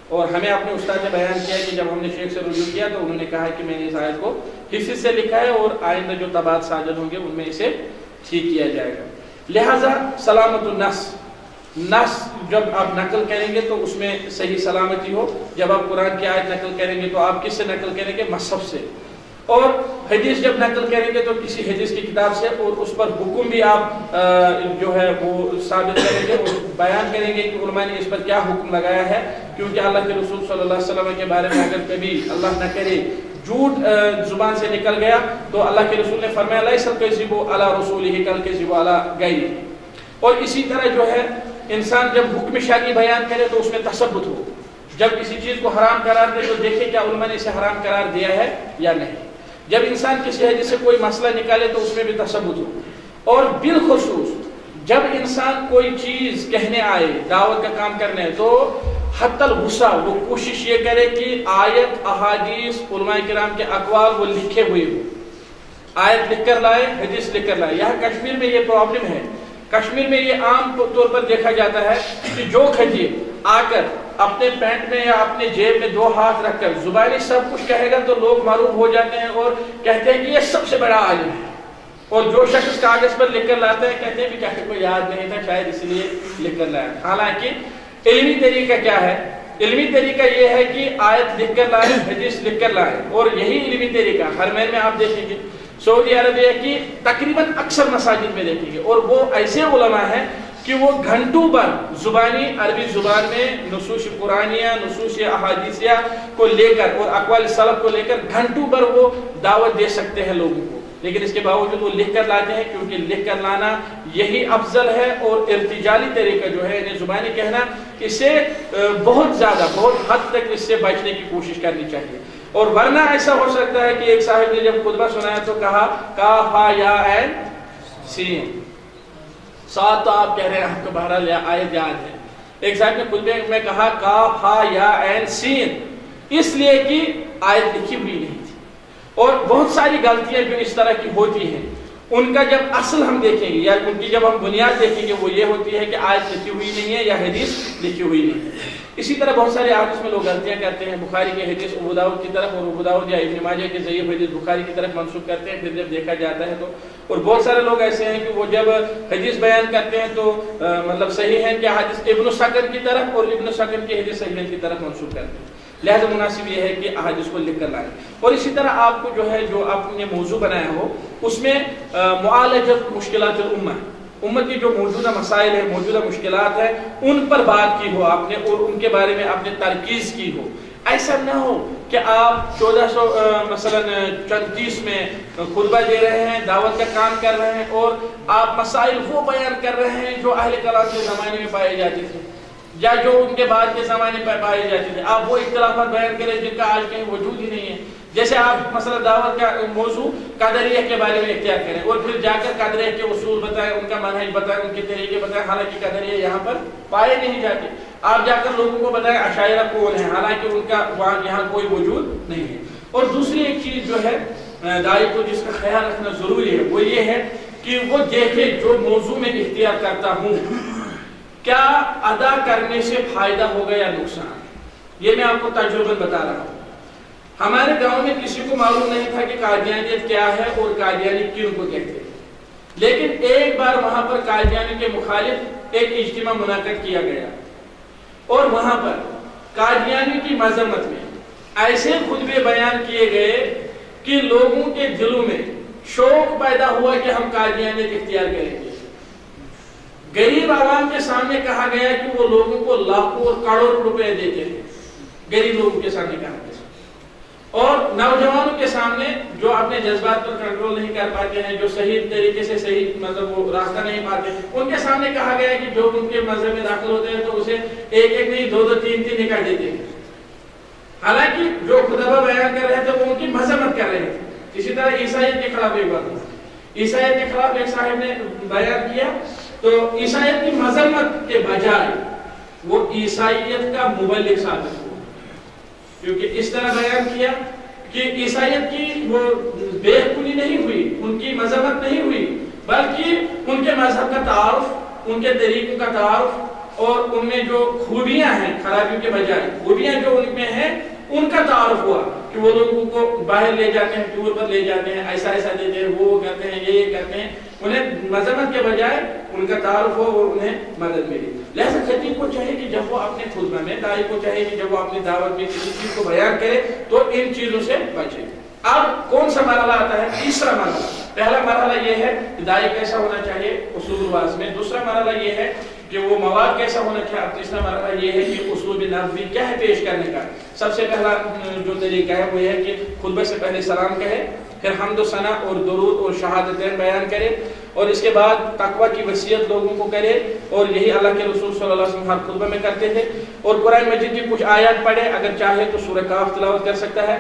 اور ہمیں اپنے استاد نے بیان کیا کہ جب ہم نے شیخ سے رجوع کیا تو انہوں نے کہا کہ میں نے اس آیت کو حفظ سے لکھا ہے اور آئندہ جو طبعات ساجد ہوں گے ان میں اسے ٹھیک کیا جائے گا۔ لہٰذا سلامت النص، نص جب آپ نقل کریں گے تو اس میں صحیح سلامتی ہو۔ جب آپ قرآن کی آیت نقل کریں گے تو آپ کس سے نقل کریں گے؟ مصحف سے۔ اور حدیث جب نقل کریں گے تو کسی حدیث کی کتاب سے، اور اس پر حکم بھی آپ جو ہے وہ ثابت کریں گے اور بیان کریں گے کہ علماء نے اس پر کیا حکم لگایا ہے، کیونکہ اللہ کے رسول صلی اللہ علیہ وسلم کے بارے میں اگر کبھی اللہ نہ کرے جھوٹ زبان سے نکل گیا تو اللہ کے رسول نے فرمایا لیس الکذب علی رسولہ کالکذب علی غیرہ۔ اور اسی طرح جو ہے انسان جب حکم شرعی بیان کرے تو اس میں تثبت ہو، جب کسی چیز کو حرام قرار دے تو دیکھے کیا علماء نے اسے حرام قرار دیا ہے یا نہیں۔ جب انسان کسی حدیث سے کوئی مسئلہ نکالے تو اس میں بھی تثبت ہو۔ اور بالخصوص جب انسان کوئی چیز کہنے آئے، دعوت کا کام کرنے تو حتی الغصہ وہ کوشش یہ کرے کہ آیت احادیث علماء کرام کے اقوال وہ لکھے ہوئے ہو، آیت لکھ کر لائے، حدیث لکھ کر لائے۔ یہاں کشمیر میں یہ پرابلم ہے، کشمیر میں یہ عام طور پر دیکھا جاتا ہے کہ جو خطیب آ کر اپنے پینٹ میں یا اپنے جیب میں دو ہاتھ رکھ کر زبانی سب کچھ کہے گا تو لوگ معروف ہو جاتے ہیں اور کہتے ہیں کہ یہ سب سے بڑا عالم ہے، اور جو شخص کاغذ پر لکھ کر لاتا ہے کہتے ہیں بھی کیا کوئی یاد نہیں تھا شاید اس لیے لکھ کر لایا۔ حالانکہ علمی طریقہ کیا ہے؟ علمی طریقہ یہ ہے کہ آیت لکھ کر لائیں، حدیث لکھ کر لائیں، اور یہی علمی طریقہ حرمین میں آپ دیکھیں گے، سعودی عربیہ کی تقریباً اکثر مساجد میں دیکھیں گے، اور وہ ایسے علماء ہیں کہ وہ گھنٹوں پر زبانی عربی زبان میں نصوص قرآنیہ، نصوص احادیثیہ کو لے کر اور اقوال سلف کو لے کر گھنٹوں پر وہ دعوت دے سکتے ہیں لوگوں کو، لیکن اس کے باوجود وہ لکھ کر لاتے ہیں، کیونکہ لکھ کر لانا یہی افضل ہے، اور ارتجالی طریقہ جو ہے یعنی زبانی کہنا، اسے بہت زیادہ بہت حد تک اس سے بچنے کی کوشش کرنی چاہیے۔ اور ورنہ ایسا ہو سکتا ہے کہ ایک صاحب نے جب خطبہ سنایا تو کہا کاف ہا یا عین سین، ساتھ تو آپ کہہ رہے ہیں آپ کو بہرحال آیت یاد ہے، ایک صاحب نے خطبے میں کہا کاف ہا یا عین سین، اس لیے کہ آیت لکھی ہوئی نہیں تھی۔ اور بہت ساری غلطیاں جو اس طرح کی ہوتی ہیں، ان کا جب اصل ہم دیکھیں گے یا ان کی جب ہم بنیاد دیکھیں گے، وہ یہ ہوتی ہے کہ آیت لکھی ہوئی نہیں ہے یا حدیث لکھی ہوئی نہیں ہے۔ اسی طرح بہت سارے احادیث میں لوگ غلطیاں کرتے ہیں، بخاری کی حدیث ابو داؤد کی طرف اور ابو داؤد یا ابن ماجہ کے ضعیف حدیث بخاری کی طرف منسوخ کرتے ہیں، پھر جب دیکھا جاتا ہے تو، اور بہت سارے لوگ ایسے ہیں کہ وہ جب حدیث بیان کرتے ہیں تو مطلب صحیح ہے کہ حدیث ابن سکن کی طرف اور ابن سکن کی حدیث صحیح کی طرف منسوخ کرتے ہیں، لہذا مناسب یہ ہے کہ احادیث کو لکھ کر لائیں۔ اور اسی طرح آپ کو جو ہے جو آپ نے موضوع بنایا ہو اس میں معالجت مشکلات الامہ، امت کی جو موجودہ مسائل ہیں، موجودہ مشکلات ہیں، ان پر بات کی ہو آپ نے اور ان کے بارے میں آپ نے ترکیز کی ہو۔ ایسا نہ ہو کہ آپ 1434 میں خطبہ دے رہے ہیں، دعوت کا کام کر رہے ہیں، اور آپ مسائل وہ بیان کر رہے ہیں جو اہل کلام کے زمانے میں پائے جاتے تھے یا جو ان کے بعد کے زمانے میں پائے جاتے تھے، آپ وہ اختلافات بیان کریں جن کا آج کہیں وجود ہی نہیں ہے۔ جیسے آپ مثلا دعوت کا موضوع قادریہ کے بارے میں اختیار کریں اور پھر جا کر قادریہ کے اصول بتائیں، ان کا منہج بتائیں، ان کے طریقے بتائیں، حالانکہ قادریہ یہاں پر پائے نہیں جاتے۔ آپ جا کر لوگوں کو بتائیں عشائرہ کون ہے، حالانکہ ان کا وہاں یہاں کوئی وجود نہیں ہے۔ اور دوسری ایک چیز جو ہے داعی کو جس کا خیال رکھنا ضروری ہے وہ یہ ہے کہ وہ دیکھے جو موضوع میں اختیار کرتا ہوں کیا ادا کرنے سے فائدہ ہوگا یا نقصان۔ یہ میں آپ کو تجربہ بتا رہا ہوں۔ ہمارے گاؤں میں کسی کو معلوم نہیں تھا کہ قادیانیت کیا ہے اور قادیانی کیوں کو کہتے ہیں، لیکن ایک بار وہاں پر قادیانی کے مخالف ایک اجتماع منعقد کیا گیا، اور وہاں پر قادیانی کی مذمت میں ایسے خطبے بیان کیے گئے کہ لوگوں کے دلوں میں شوق پیدا ہوا کہ ہم قادیانیت اختیار کریں گے۔ غریب عوام کے سامنے کہا گیا کہ وہ لوگوں کو لاکھوں اور کروڑوں روپے دیتے ہیں، غریب لوگوں کے سامنے کہا گیا، اور نوجوانوں کے سامنے جو اپنے جذبات پر کنٹرول نہیں کر پاتے ہیں، جو صحیح طریقے سے صحیح مطلب وہ راستہ نہیں پاتے، ان کے سامنے کہا گیا کہ جو ان کے مذہب میں داخل ہوتے ہیں تو اسے ایک ایک نہیں دو تین نکال دیتے ہیں، حالانکہ جو خطبہ بیان کر رہے تھے وہ ان کی مذمت کر رہے تھے۔ اسی طرح عیسائیت کے خلاف ایک بات ہے، عیسائیت کے خلاف ایک صاحب نے بیان کیا تو عیسائیت کی مذمت کے بجائے وہ عیسائیت کا مبلغ ثابت ہوا، کیونکہ اس طرح بیان کیا کہ عیسائیت کی وہ بے حکمی نہیں ہوئی، ان کی مذمت نہیں ہوئی، بلکہ ان کے مذہب کا تعارف، ان کے طریقوں کا تعارف، اور ان میں جو خوبیاں ہیں خرابیوں کے بجائے خوبیاں جو ان میں ہیں ان کا تعارف ہوا، کہ وہ لوگوں کو باہر لے جاتے ہیں، ٹور پر لے جاتے ہیں، ایسا ایسا دیتے ہیں، وہ کرتے ہیں، یہ کرتے ہیں، انہیں مذمت کے بجائے ان کا تعارف ہو اور انہیں مدد ملی۔ لہذا خطیب کو چاہیے کہ جب وہ اپنے خطبہ میں، داعی کو چاہیے کہ جب وہ اپنی دعوت میں کسی چیز کو بیان کرے تو ان چیزوں سے بچے۔ اب کون سا مرحلہ آتا ہے؟ تیسرا مرحلہ۔ پہلا مرحلہ یہ ہے کہ داعی کیسا ہونا چاہیے اصول الواز میں، دوسرا مرحلہ یہ ہے کہ وہ مواد کیسا ہونا چاہیے، اب تیسرا مرحلہ یہ ہے کہ اسلوب نحوی کیا ہے پیش کرنے کا۔ سب سے پہلا جو طریقہ ہے وہ یہ ہے کہ خطبے سے پہلے سلام کہے، پھر حمد و ثنا اور درود اور شہادتین بیان کرے، اور اس کے بعد تقوی کی وصیت لوگوں کو کرے، اور یہی اللہ کے رسول صلی اللہ علیہ وسلم ہر خطبہ میں کرتے تھے، اور قرآن مجید کی کچھ آیات پڑھے، اگر چاہے تو سورہ کاف تلاوت کر سکتا ہے،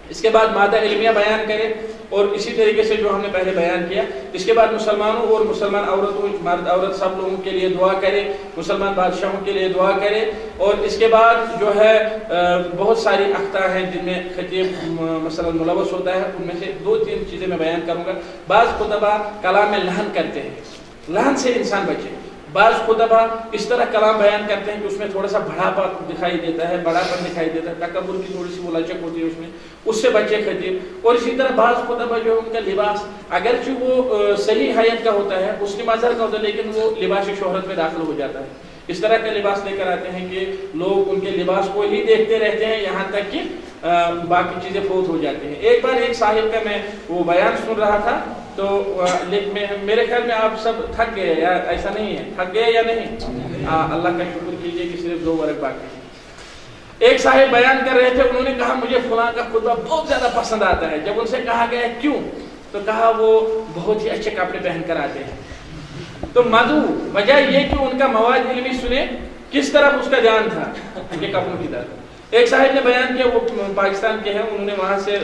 اس کے بعد مادہ علمیہ بیان کرے، اور اسی طریقے سے جو ہم نے پہلے بیان کیا، اس کے بعد مسلمانوں اور مسلمان عورتوں، مرد عورت سب لوگوں کے لیے دعا کرے، مسلمان بادشاہوں کے لیے دعا کرے، اور اس کے بعد جو ہے بہت ساری اخطاء ہیں جن میں خطیب مثلا ملوث ہوتا ہے، ان میں سے دو تین چیزیں میں بیان کروں گا۔ بعض خطبہ کلام میں لحن کرتے ہیں، لحن سے انسان بچے۔ بعض خطبہ اس طرح کلام بیان کرتے ہیں کہ اس میں تھوڑا سا بڑھاپا دکھائی دیتا ہے، بڑاپن دکھائی دیتا ہے، تکبر کی تھوڑی سی وہ لچک ہوتی ہے اس میں، اس سے بچے خطیب۔ اور اسی طرح بعض خطبہ جو ان کا لباس اگرچہ وہ صحیح حیت کا ہوتا ہے، اس کے مظہر کا ہوتا ہے، لیکن وہ لباس شہرت میں داخل ہو جاتا ہے، اس طرح کا لباس لے کر آتے ہیں کہ لوگ ان کے لباس کو ہی دیکھتے رہتے ہیں یہاں تک کہ باقی چیزیں فوت ہو جاتی ہیں. ایک بار ایک صاحب کا میں وہ بیان سن رہا تھا تو میرے خیال میں آپ سب تھک گئے یا ایسا نہیں ہے؟ تھک گئے یا نہیں؟ اللہ کا شکر کیجئے کہ صرف 2 ورق باقی ہیں. ایک صاحب بیان کر رہے تھے, انہوں نے کہا مجھے فلاں کا خطبہ بہت زیادہ پسند آتا ہے. جب ان سے کہا گیا کیوں تو کہا وہ بہت ہی اچھے کپڑے پہن کر آتے ہیں. تو وجہ یہ کہ ان کا مواد علمی سنے کس طرف اس کا جان تھا کہ کپڑوں کی طرف. ایک صاحب نے بیان کیا, وہ پاکستان کے ہیں, انہوں نے وہاں سے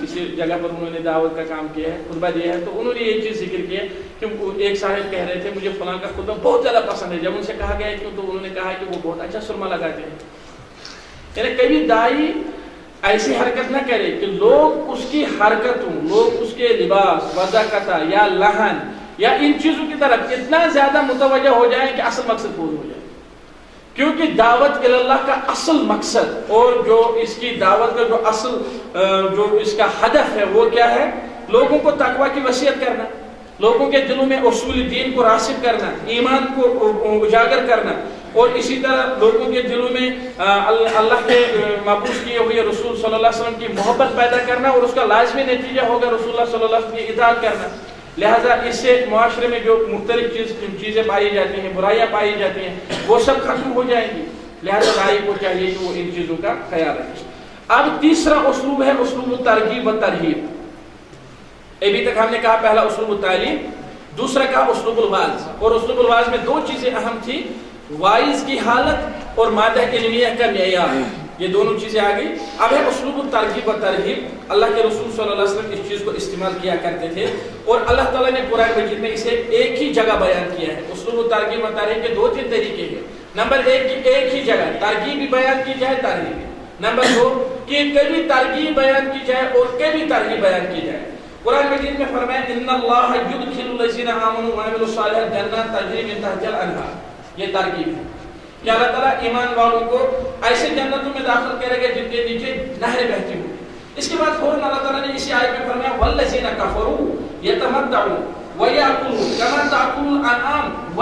کسی جگہ پر انہوں نے دعوت کا کام کیا ہے, خطبہ دیا ہے. تو انہوں نے یہ چیز ذکر کی ہے کہ ایک صاحب کہہ رہے تھے مجھے فلاں کا خطبہ بہت زیادہ پسند ہے. جب ان سے کہا گیا کیوں تو انہوں نے کہا کہ وہ بہت اچھا سرما لگاتے ہیں. یعنی کبھی دائی ایسی حرکت نہ کرے کہ لوگ اس کی حرکتوں, لوگ اس کے لباس, وضاقتہ یا لحن یا ان چیزوں کی طرف اتنا زیادہ متوجہ ہو جائیں کہ اصل مقصد پورا ہو جائے. کیونکہ دعوت اللہ کا اصل مقصد اور جو اس کی دعوت کا جو اصل جو اس کا ہدف ہے وہ کیا ہے؟ لوگوں کو تقویٰ کی وصیت کرنا, لوگوں کے دلوں میں اصول دین کو راسخ کرنا, ایمان کو اجاگر کرنا, اور اسی طرح لوگوں کے دلوں میں اللہ کے مبعوث کیے ہوئے رسول صلی اللہ علیہ وسلم کی محبت پیدا کرنا, اور اس کا لازمی نتیجہ ہوگا رسول اللہ صلی اللہ علیہ وسلم کی اطاعت کرنا. لہذا اس سے معاشرے میں جو مختلف چیزیں پائی جاتی ہیں, برائیاں پائی جاتی ہیں, وہ سب ختم ہو جائیں گی. لہذا داعی کو چاہیے کہ وہ ان چیزوں کا خیال رکھے. اب تیسرا اسلوب ہے اسلوب الترغیب و ترہیب. ابھی تک ہم نے کہا پہلا اسلوب التعلیم, دوسرا کہا اسلوب الواعظ. اور اسلوب الواعظ میں 2 چیزیں اہم تھی, واعظ کی حالت اور مادہ علمیہ کا معیار. یہ دونوں چیزیں آ گئی. اب ہے اسلوب الترغیب و ترہیب. اللہ کے رسول صلی اللہ علیہ وسلم اس چیز کو استعمال کیا کرتے تھے, اور اللہ تعالیٰ نے قرآن مجید میں اسے ایک ہی جگہ بیان کیا ہے. اسلوب الترغیب و ترہیب کے 2-3 طریقے ہیں. نمبر 1 کہ ایک ہی جگہ ترغیب بھی بیان کی جائے, ترہیب بھی. نمبر 2 کہ کبھی ترغیب بیان کی جائے اور کبھی ترغیب بیان کی جائے. قرآن مجید میں فرمایا ان اللہ یدخل الذین آمنوا وعملوا الصالحات جنات تجری من تحتها الانہار. یہ ترغیب ہے کہ اللہ تعالیٰ ایمان والوں کو ایسے جنتوں میں داخل کرے گا جن کے نیچے نہریں بہتی ہوں. اس کے بعد فوراً اللہ تعالیٰ نے اسی آیت میں فرمایا والذین کفروا یتمتعون ویأکلون کما تأکل الانعام